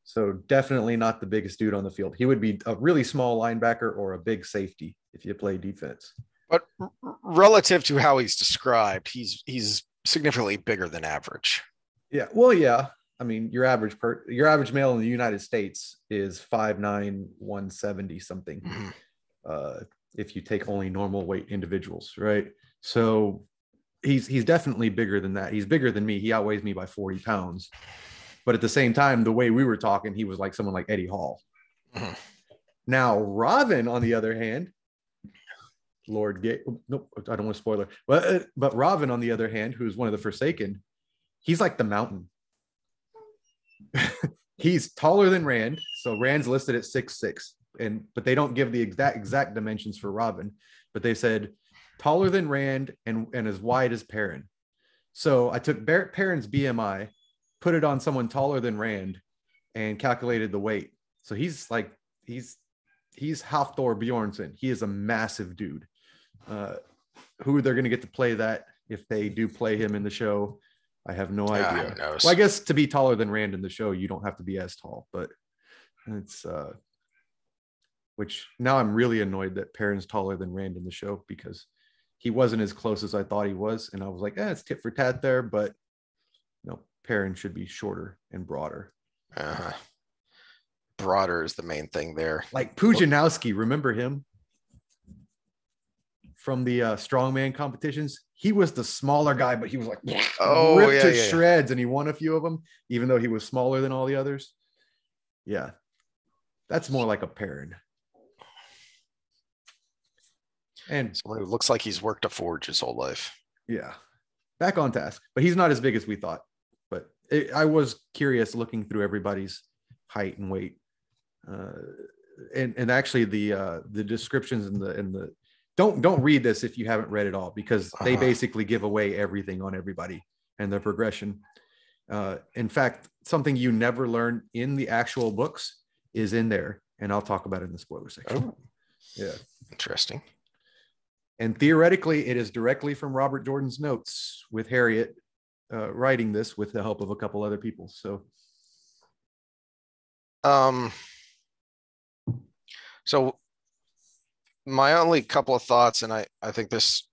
So definitely not the biggest dude on the field. He would be a really small linebacker or a big safety if you play defense. But relative to how he's described, he's significantly bigger than average. Yeah. Well, yeah. I mean, your average male in the United States is 5'9", 170 something. If you take only normal weight individuals, right? So he's definitely bigger than that. He's bigger than me. He outweighs me by 40 pounds. But at the same time, the way we were talking, he was like someone like Eddie Hall. Now, Robin, on the other hand, Nope, I don't want to spoil it. But Robin, on the other hand, who's one of the Forsaken, he's like the mountain. He's taller than Rand. So Rand's listed at 6'6", but they don't give the exact dimensions for Robin. But they said taller than Rand and as wide as Perrin. So I took Perrin's BMI, put it on someone taller than Rand, and calculated the weight. So he's Hafthor Bjornsson. He is a massive dude. Who they're going to get to play that, if they do play him in the show, I have no idea. Who knows? Well, I guess to be taller than Rand in the show, you don't have to be as tall, but it's which now I'm really annoyed that Perrin's taller than Rand in the show, because he wasn't as close as I thought he was, and I was like, it's tit for tat there, but no, Perrin should be shorter and broader. Broader is the main thing there. Like Pujanowski, remember him from the strongman competitions? He was the smaller guy, but he was like ripped to shreds, and he won a few of them, even though he was smaller than all the others. Yeah. That's more like a Perrin. And someone who looks like he's worked a forge his whole life. yeah, back on task. But he's not as big as we thought. But I was curious looking through everybody's height and weight. And actually the descriptions and the don't read this if you haven't read it all, because they basically give away everything on everybody and their progression. In fact, something you never learn in the actual books is in there, and I'll talk about it in the spoiler section. Oh, yeah, interesting. And theoretically, it is directly from Robert Jordan's notes, with Harriet writing this with the help of a couple other people. So my only couple of thoughts, and I think this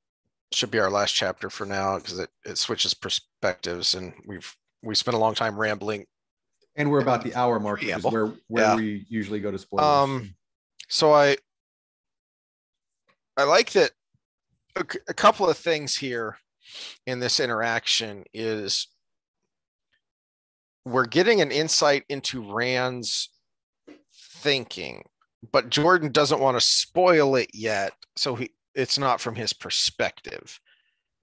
should be our last chapter for now, because it switches perspectives, and we spent a long time rambling. And we're about the hour mark, which is where we usually go to spoilers. So I like that a couple of things here in this interaction is we're getting an insight into Rand's thinking, but Jordan doesn't want to spoil it yet, so it's not from his perspective,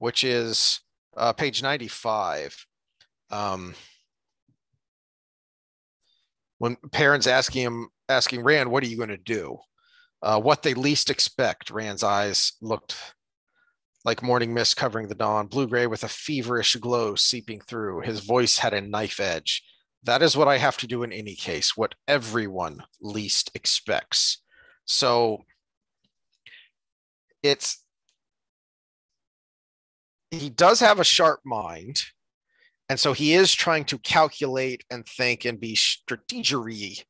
which is page 95. When Perrin's asking Rand, what are you going to do? What they least expect. Rand's eyes looked like morning mist covering the dawn, blue-gray with a feverish glow seeping through. His voice had a knife edge. That is what I have to do in any case, what everyone least expects. So he does have a sharp mind, and so he is trying to calculate and think and be strategery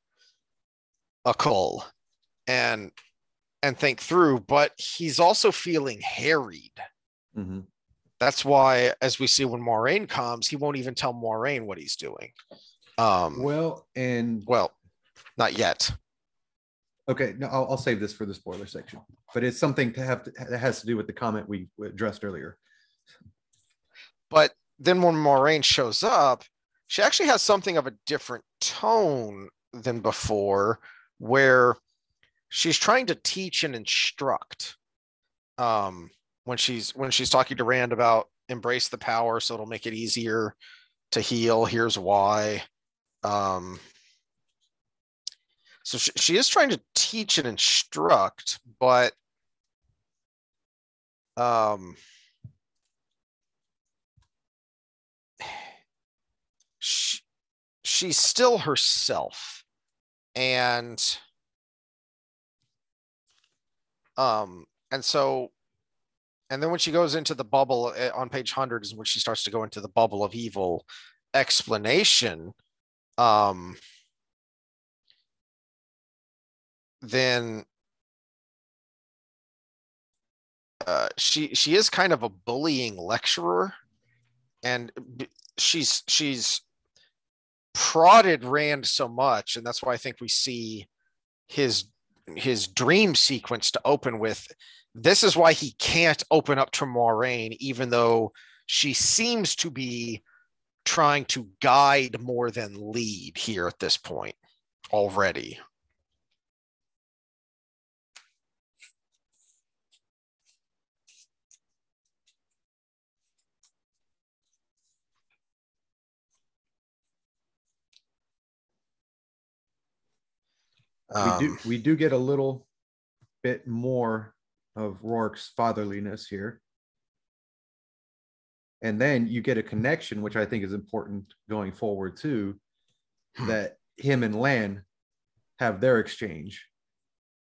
and think through, but he's also feeling harried. Mm-hmm. That's why, as we see when Moiraine comes, he won't even tell Moiraine what he's doing. Well, not yet. Okay, no, I'll save this for the spoiler section, but it's something that has to do with the comment we addressed earlier. But then when Moiraine shows up, she actually has something of a different tone than before, where she's trying to teach and instruct. When she's talking to Rand about embrace the power so it'll make it easier to heal, here's why. So she is trying to teach and instruct, but she's still herself. And then when she goes into the bubble on page 100 is when she starts to go into the bubble of evil explanation. Then she is kind of a bullying lecturer, and she's prodded Rand so much, and that's why I think we see his dream sequence to open with. This is why he can't open up to Moiraine, even though she seems to be trying to guide more than lead here at this point already. We do get a little bit more of Rourke's fatherliness here. And then you get a connection, which I think is important going forward too, that him and Lan have their exchange.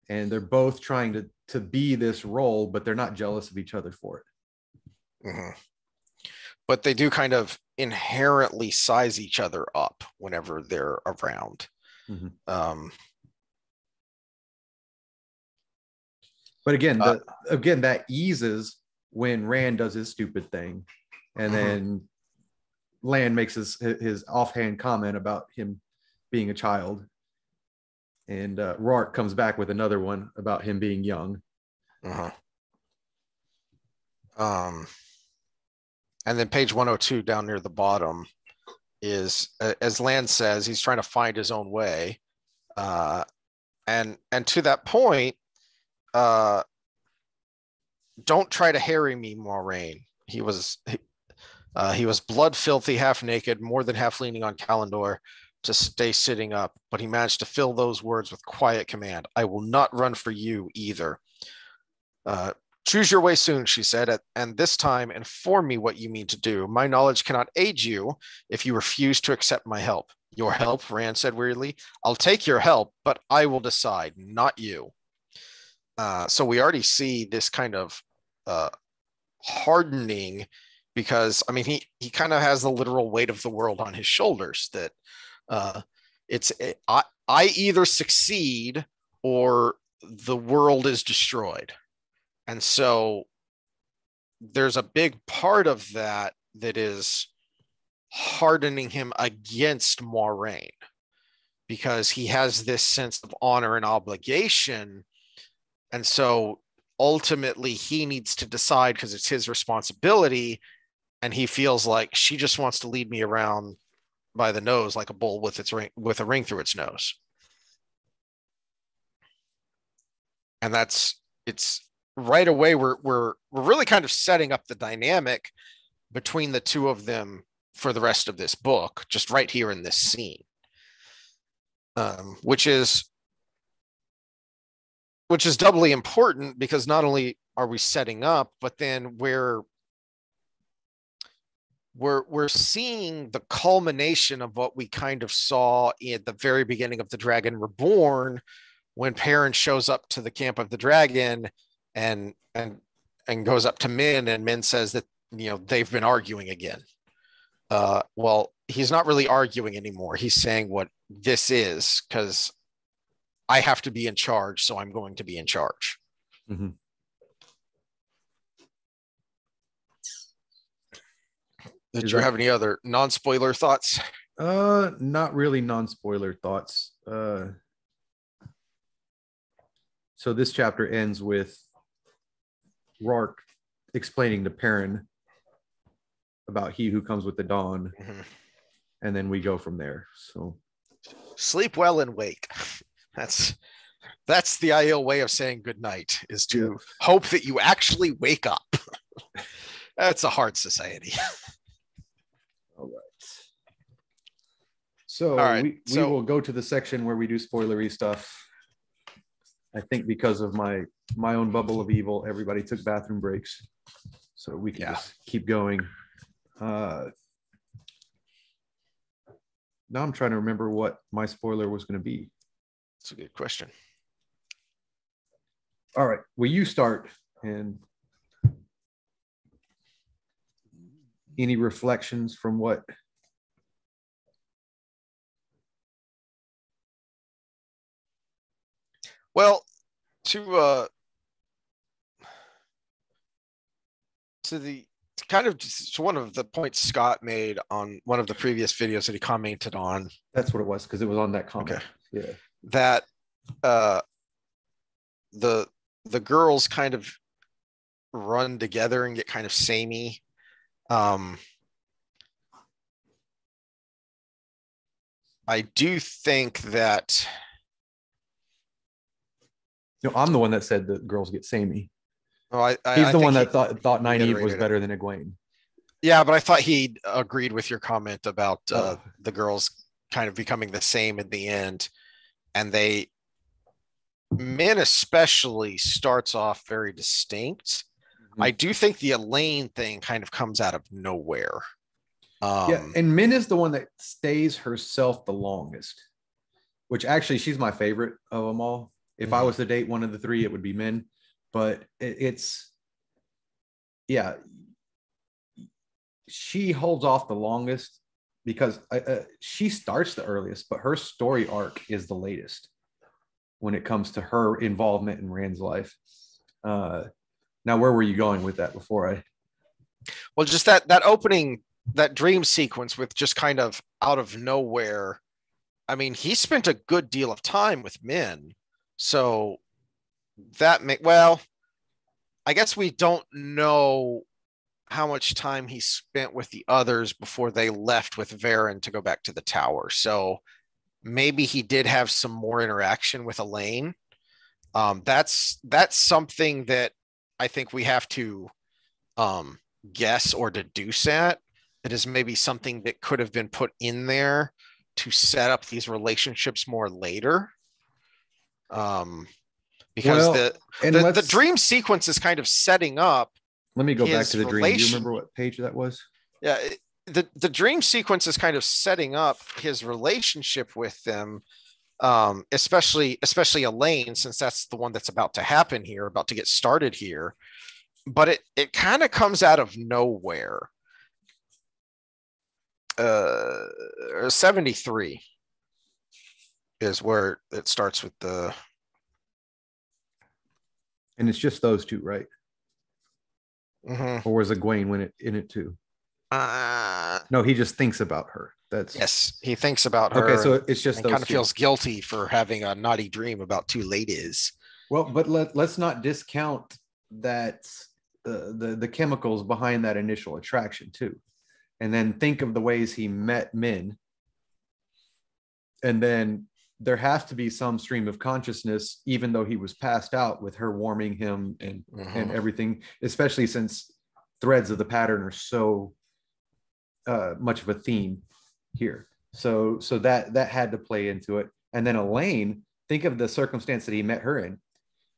And they're both trying to be this role, but they're not jealous of each other for it. Mm-hmm. But they do kind of inherently size each other up whenever they're around. Mm-hmm. But again, that eases when Rand does his stupid thing, and then Lan makes his offhand comment about him being a child, and Rourke comes back with another one about him being young. And then page 102 down near the bottom is, as Lan says, he's trying to find his own way. Uh, and to that point, uh, don't try to harry me, Moraine. He was blood filthy, half naked, more than half leaning on Calendor to stay sitting up, but he managed to fill those words with quiet command. I will not run for you either. Uh, Choose your way soon, she said, and this time inform me what you mean to do. My knowledge cannot aid you if you refuse to accept my help. Your help, Rand said wearily. I'll take your help, but I will decide, not you. So we already see this kind of hardening, because I mean he kind of has the literal weight of the world on his shoulders, that it's I either succeed or the world is destroyed. And so there's a big part of that that is hardening him against Moraine, because he has this sense of honor and obligation. And so ultimately he needs to decide, because it's his responsibility. And he feels like she just wants to lead me around by the nose like a bull with a ring through its nose. And it's right away we're really kind of setting up the dynamic between the two of them for the rest of this book, just right here in this scene, which is doubly important, because not only are we setting up, but then we're seeing the culmination of what we kind of saw at the very beginning of The Dragon Reborn, when Perrin shows up to the camp of the dragon and goes up to Min, and Min says that, they've been arguing again. Well, he's not really arguing anymore. He's saying what this is, because I have to be in charge, so I'm going to be in charge. Mm-hmm. Did you have any other non-spoiler thoughts? Not really non-spoiler thoughts. So this chapter ends with Rourke explaining to Perrin about he who comes with the dawn. Mm-hmm. And then we go from there. So sleep well and wake. That's the ideal way of saying good night, is to hope that you actually wake up. That's a hard society. All right. So we will go to the section where we do spoilery stuff. I think because of my own bubble of evil, everybody took bathroom breaks, so we can just keep going. Now I'm trying to remember what my spoiler was going to be. That's a good question. All right. Will you start? And any reflections from what? Well, to one of the points Scott made on one of the previous videos that he commented on. That's what it was, because it was on that comment. Okay. Yeah. That the girls kind of run together and get kind of samey. I do think that. No, I'm the one that said the girls get samey. Oh, He's the one that thought Nynaeve was better than Egwene. Yeah, but I thought he agreed with your comment about the girls kind of becoming the same in the end. And Min especially starts off very distinct. Mm-hmm. I do think the Elaine thing kind of comes out of nowhere. And Min is the one that stays herself the longest, which actually she's my favorite of them all. If I was to date one of the three, it would be Min. But she holds off the longest because she starts the earliest, but her story arc is the latest when it comes to her involvement in Rand's life. Now, where were you going with that before I? Well, just that opening, that dream sequence with just kind of out of nowhere. I mean, he spent a good deal of time with Min. So I guess we don't know how much time he spent with the others before they left with Varen to go back to the tower. So maybe he did have some more interaction with Elaine. That's something that I think we have to guess or deduce at. It is maybe something that could have been put in there to set up these relationships more later. Because the dream sequence is kind of setting up. Let me go back to the dream. Do you remember what page that was? Yeah, the dream sequence is kind of setting up his relationship with them, especially Elaine, since that's the one that's about to happen here, about to get started here. But it kind of comes out of nowhere. 73 is where it starts with the. And it's just those two, right? Mm-hmm. Or was Egwene in it too? No, he just thinks about her. Yes, he thinks about her. Okay, so it's just and kind of feels guilty for having a naughty dream about two ladies. Well, but let's not discount that the chemicals behind that initial attraction too, and then think of the ways he met Min, and then there has to be some stream of consciousness, even though he was passed out, with her warming him and everything, especially since threads of the pattern are so much of a theme here. So that had to play into it. And then Elaine, think of the circumstance that he met her in.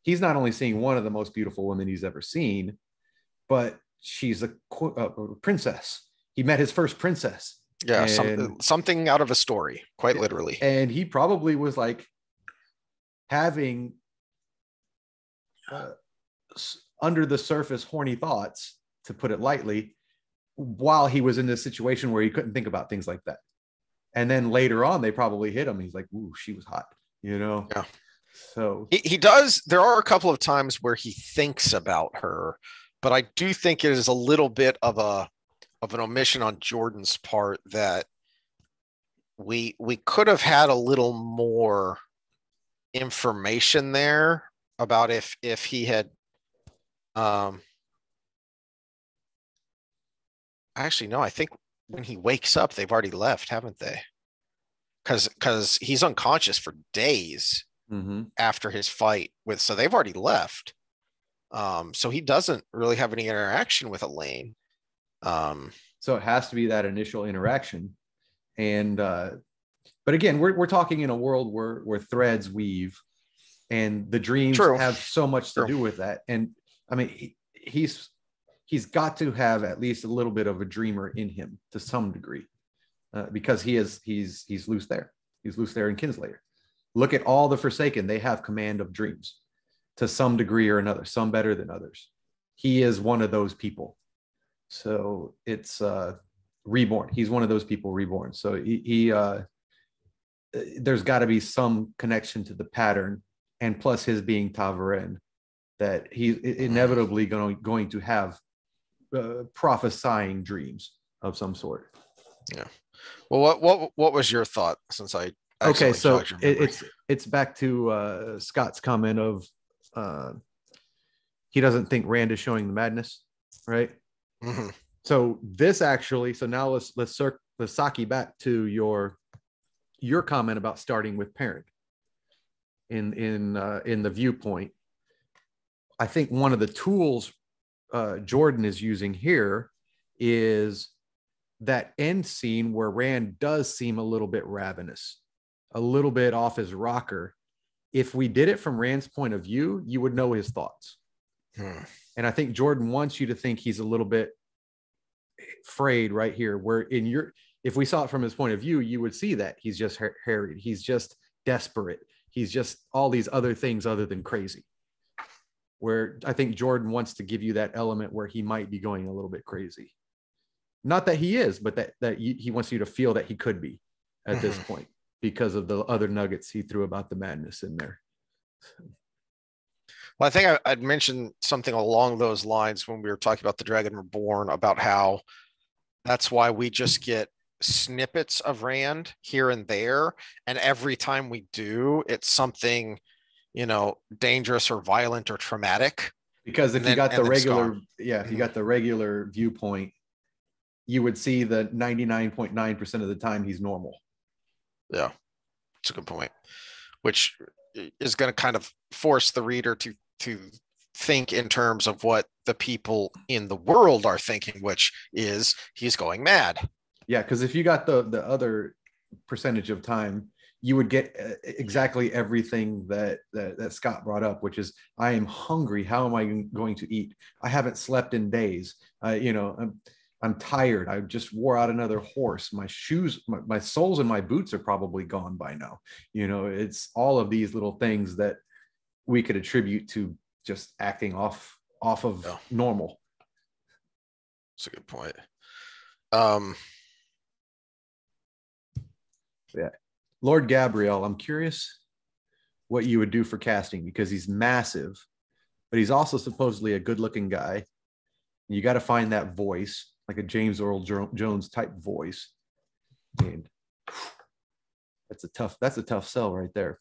He's not only seeing one of the most beautiful women he's ever seen, but she's a princess. He met his first princess. Yeah, something out of a story, quite literally. And he probably was like having under the surface horny thoughts, to put it lightly, while he was in this situation where he couldn't think about things like that. And then later on, they probably hit him. He's like, ooh, she was hot, you know? Yeah. So he does. There are a couple of times where he thinks about her, but I do think it is a little bit of an omission on Jordan's part that we could have had a little more information there about if he had actually no, I think when he wakes up they've already left, haven't they? Because he's unconscious for days after his fight with, so they've already left. So he doesn't really have any interaction with Elaine. So it has to be that initial interaction. And but again, we're talking in a world where threads weave, and the dreams have so much to do with that. And I mean, he's got to have at least a little bit of a dreamer in him to some degree, because he's loose there. He's loose there in Kinslayer. Look at all the Forsaken; they have command of dreams to some degree or another. Some better than others. He is one of those people. So it's reborn. He's one of those people reborn. So he there's got to be some connection to the pattern, and plus his being Ta'veren, that he's inevitably going to have prophesying dreams of some sort. Yeah. Well, what was your thought? Since I okay, so it's back to Scott's comment of he doesn't think Rand is showing the madness, right? Mm-hmm. So this actually, so now let's Saki back to your comment about starting with Perrin in the viewpoint. I think one of the tools Jordan is using here is that end scene where Rand does seem a little bit ravenous, a little bit off his rocker. If we did it from Rand's point of view, you would know his thoughts. And I think Jordan wants you to think he's a little bit frayed right here, where if we saw it from his point of view, you would see that he's just harried. He's just desperate. He's just all these other things other than crazy. Where I think Jordan wants to give you that element where he might be going a little bit crazy. Not that he is, but that he wants you to feel that he could be at this point because of the other nuggets he threw about the madness in there. Well, I think I'd mentioned something along those lines when we were talking about the Dragon Reborn, about how that's why we just get snippets of Rand here and there. And every time we do, it's something, dangerous or violent or traumatic. Because if you got the regular viewpoint, you would see that 99.9% of the time he's normal. Yeah. It's a good point. Which is going to kind of force the reader to think in terms of what the people in the world are thinking, which is he's going mad. Yeah, because if you got the other percentage of time, you would get exactly everything that Scott brought up, which is I am hungry. How am I going to eat? I haven't slept in days. I'm tired. I just wore out another horse. My shoes, my soles in my boots are probably gone by now. It's all of these little things that we could attribute to just acting off of normal. That's a good point. Yeah. Lord Gabriel, I'm curious what you would do for casting, because he's massive, but he's also supposedly a good-looking guy. You got to find that voice, like a James Earl Jones type voice. And that's a tough sell right there.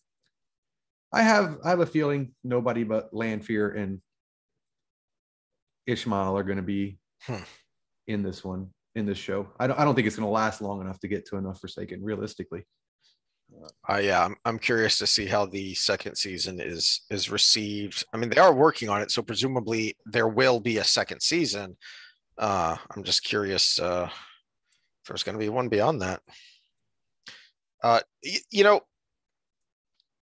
I have a feeling nobody but Lanfear and Ishmael are going to be in this show. I don't think it's going to last long enough to get to enough Forsaken, realistically. Yeah, I'm curious to see how the second season is received. I mean, they are working on it, so presumably there will be a second season. I'm just curious if there's going to be one beyond that.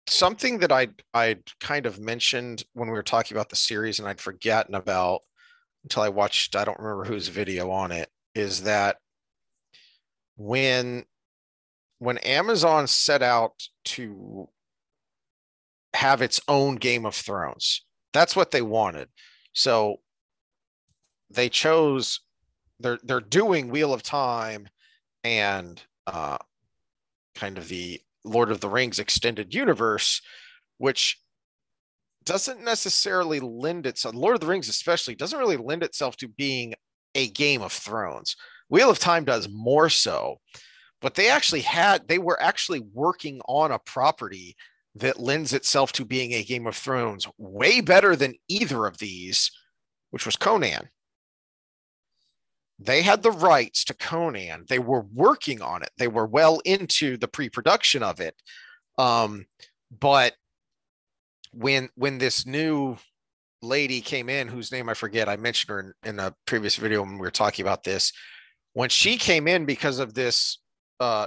Something that I'd kind of mentioned when we were talking about the series, and I'd forgotten about until I watched, I don't remember whose video on it, is that when Amazon set out to have its own Game of Thrones, that's what they wanted. So they chose, they're doing Wheel of Time and kind of the Lord of the Rings extended universe, which doesn't necessarily lend itself, Lord of the Rings especially, doesn't really lend itself to being a Game of Thrones. Wheel of Time does more so. But they were actually working on a property that lends itself to being a Game of Thrones way better than either of these, which was Conan. They had the rights to Conan. They were working on it. They were well into the pre-production of it. But when this new lady came in, whose name I forget, I mentioned her in a previous video when we were talking about this, when she came in because of this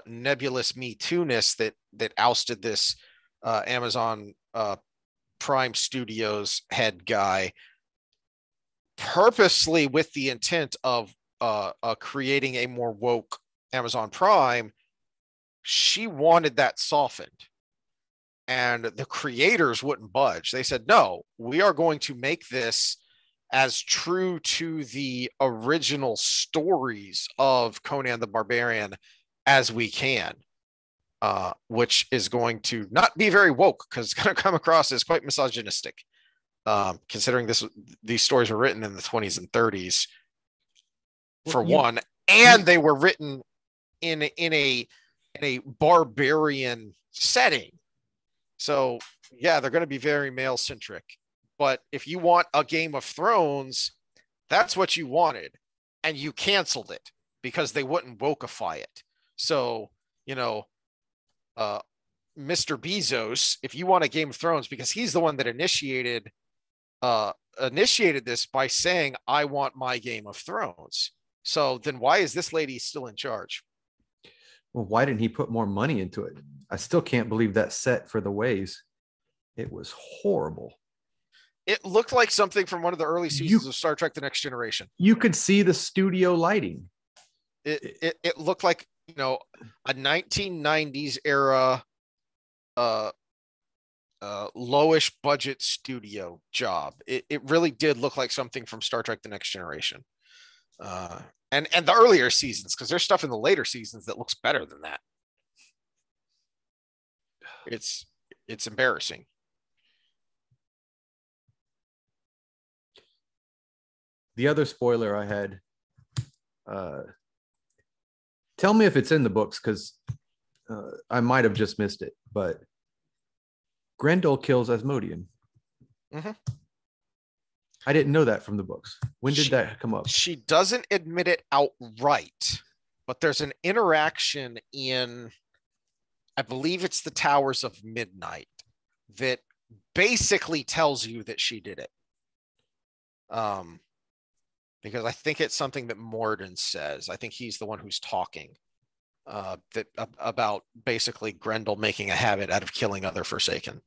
nebulous Me Too-ness that ousted this Amazon Prime Studios head guy, purposely with the intent of creating a more woke Amazon Prime, she wanted that softened. And the creators wouldn't budge. They said, no, we are going to make this as true to the original stories of Conan the Barbarian as we can, which is going to not be very woke, because it's going to come across as quite misogynistic, considering these stories were written in the 20s and 30s, for one, and they were written in a barbarian setting. So yeah, they're going to be very male centric. But if you want a Game of Thrones, that's what you wanted, and you canceled it because they wouldn't wokeify it. So, Mr. Bezos, if you want a Game of Thrones, because he's the one that initiated this by saying, I want my Game of Thrones. So then why is this lady still in charge? Well, why didn't he put more money into it? I still can't believe that set for the Ways. It was horrible. It looked like something from one of the early seasons of Star Trek: The Next Generation. You could see the studio lighting. It looked like, a 1990s era lowish budget studio job. It really did look like something from Star Trek: The Next Generation. And the earlier seasons, because there's stuff in the later seasons that looks better than that. It's embarrassing. The other spoiler I had, tell me if it's in the books, because I might have just missed it, but Grendel kills Asmodean. Mm-hmm. I didn't know that from the books. When did that come up? She doesn't admit it outright, but there's an interaction in I believe it's the Towers of Midnight that basically tells you that she did it. Because I think it's something that Morden says. I think he's the one who's talking about basically Grendel making a habit out of killing other Forsaken.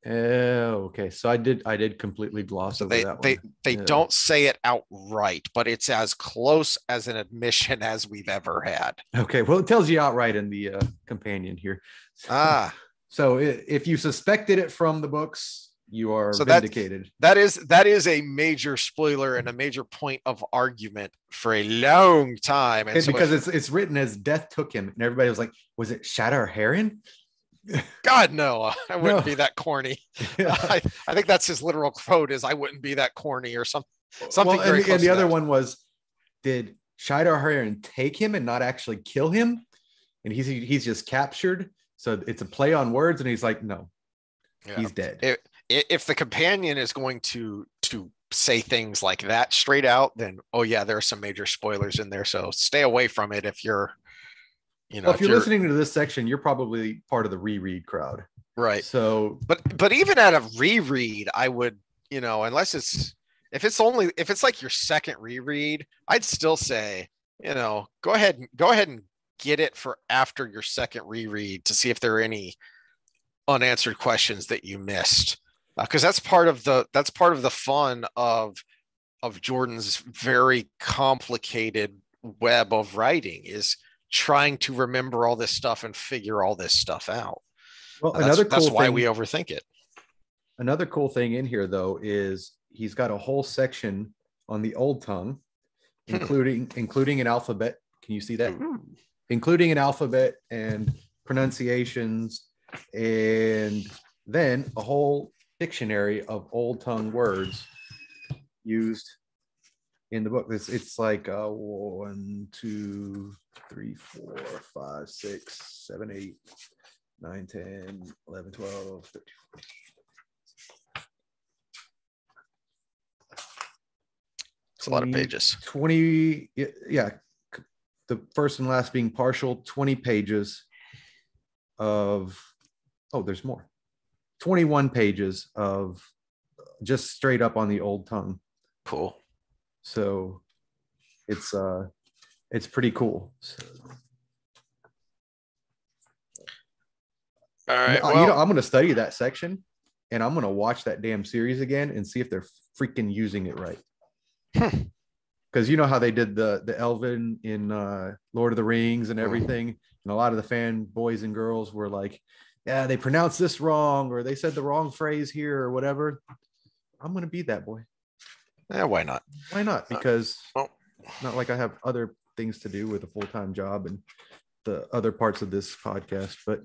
Okay. So I did completely gloss over that one. They don't say it outright, but it's as close as an admission as we've ever had. Okay. Well, it tells you outright in the companion here. So if you suspected it from the books, you are vindicated. That is a major spoiler and a major point of argument for a long time. And so because it's written as death took him, and everybody was like, was it Shatter Heron? God, no, I wouldn't be that corny. I think that's his literal quote is, I wouldn't be that corny or something. Well, and the other one was, did Shatter Heron take him and not actually kill him? And he's just captured. So it's a play on words. And he's like, no, he's dead. If the companion is going to say things like that straight out, then there are some major spoilers in there. So stay away from it if you're, if you're listening to this section, you're probably part of the reread crowd, right? So, but even at a reread, I would, unless if it's like your second reread, I'd still say, go ahead and get it for after your second reread to see if there are any unanswered questions that you missed. Because that's part of the fun of Jordan's very complicated web of writing, is trying to remember all this stuff and figure all this stuff out. Well, that's why we overthink it. Another cool thing in here, though, is he's got a whole section on the Old Tongue, including an alphabet. Can you see that? Including an alphabet and pronunciations, and then a whole dictionary of Old Tongue words used in the book. It's like 1, 2, 3, 4, 5, 6, 7, 8, 9, 10, 11, 12, 13. It's a lot of pages. 20, yeah. The first and last being partial, 20 pages of, there's more. 21 pages of just straight up on the Old Tongue. Cool. So it's pretty cool. So, all right. I'm going to study that section, and I'm going to watch that damn series again and see if they're freaking using it right. Because you know how they did the Elven in Lord of the Rings and everything, and a lot of the fanboys and girls were like, yeah, they pronounced this wrong, or they said the wrong phrase here, or whatever. I'm going to be that boy. Yeah, why not? Why not? Because not like I have other things to do with a full-time job and the other parts of this podcast, but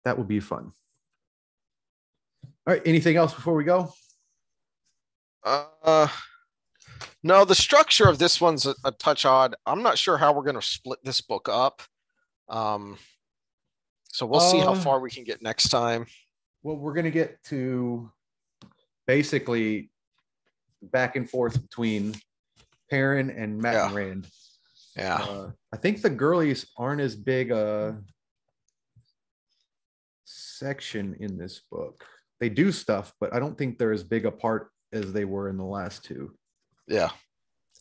that would be fun. All right. Anything else before we go? No, the structure of this one's a touch odd. I'm not sure how we're going to split this book up. So we'll see how far we can get next time. Well, we're going to get to basically back and forth between Perrin and Matt and Rand. Yeah. I think the girlies aren't as big a section in this book. They do stuff, but I don't think they're as big a part as they were in the last two. Yeah.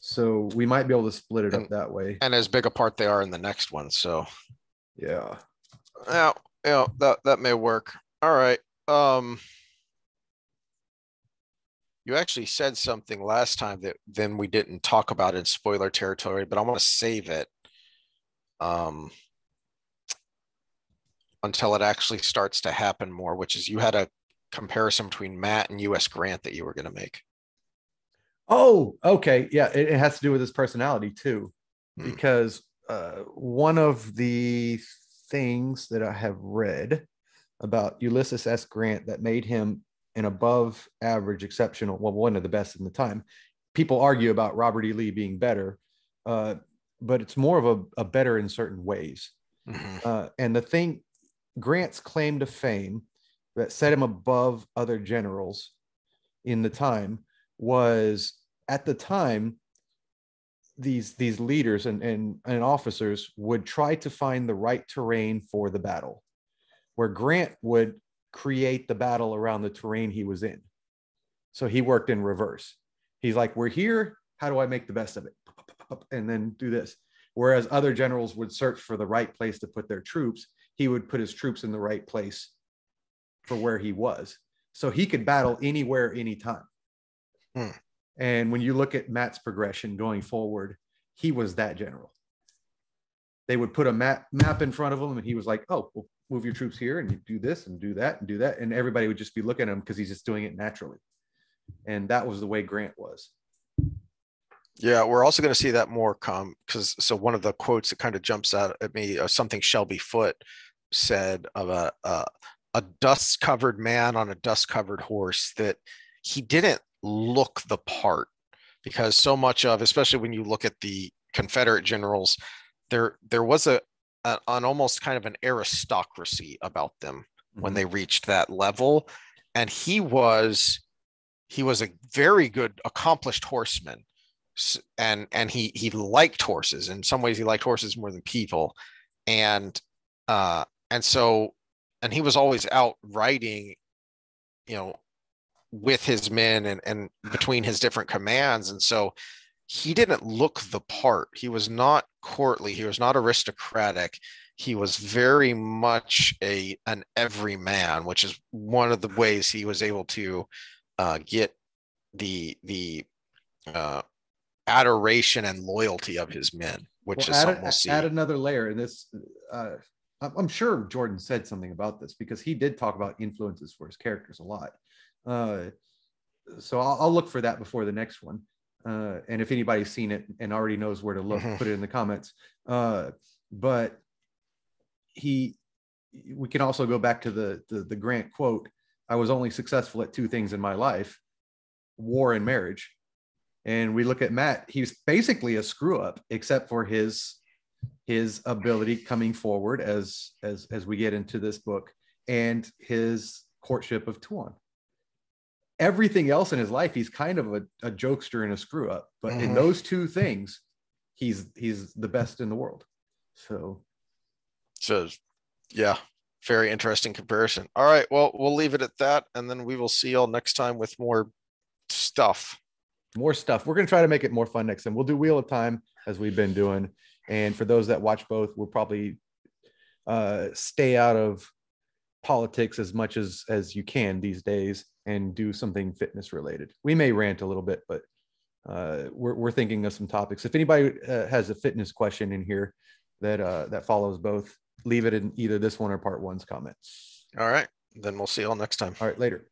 So we might be able to split it up that way. And as big a part they are in the next one. So yeah. Yeah, that may work. All right. You actually said something last time that then we didn't talk about in spoiler territory, but I want to save it until it actually starts to happen more, which is you had a comparison between Matt and U.S. Grant that you were going to make. Oh, okay. Yeah, it has to do with his personality too, because one of the things that I have read about Ulysses S. Grant that made him an above average, exceptional, well, one of the best in the time. People argue about Robert E. Lee being better, but it's more of a better in certain ways. And the thing, Grant's claim to fame that set him above other generals in the time was, at the time, these leaders and officers would try to find the right terrain for the battle, where Grant would create the battle around the terrain he was in. So he worked in reverse. He's like, we're here. How do I make the best of it? And then do this. Whereas other generals would search for the right place to put their troops, he would put his troops in the right place for where he was. So he could battle anywhere, anytime. And when you look at Matt's progression going forward, he was that general. They would put a map in front of him, and he was like, oh, well, move your troops here, and you do this and do that and do that. And everybody would just be looking at him because he's just doing it naturally. And that was the way Grant was. Yeah, we're also going to see that more come, because so one of the quotes that kind of jumps out at me, something Shelby Foote said of a dust-covered man on a dust-covered horse, that he didn't look the part, because so much of, especially when you look at the Confederate generals, there was an almost kind of an aristocracy about them when they reached that level, and he was a very good, accomplished horseman. And he liked horses. In some ways, he liked horses more than people, and he was always out riding, with his men and between his different commands. And so he didn't look the part. He was not courtly. He was not aristocratic. He was very much an everyman, which is one of the ways he was able to get the adoration and loyalty of his men, which is something we'll see. Add another layer in this. I'm sure Jordan said something about this, because he did talk about influences for his characters a lot. So I'll look for that before the next one. And if anybody's seen it and already knows where to look, put it in the comments. But we can also go back to the Grant quote. I was only successful at two things in my life: war and marriage. And we look at Matt, he's basically a screw up, except for his ability coming forward as we get into this book, and his courtship of Tuon. Everything else in his life, he's kind of a jokester and a screw up, but in those two things, he's the best in the world. So yeah, very interesting comparison. All right, well, we'll leave it at that, and then we will see y'all next time with more stuff. We're going to try to make it more fun next time. We'll do Wheel of Time as we've been doing. And for those that watch both, we'll probably stay out of politics as much as you can these days and do something fitness related. We may rant a little bit, but we're thinking of some topics. If anybody has a fitness question in here that follows both, leave it in either this one or part one's comments. All right. Then we'll see you all next time. All right. Later.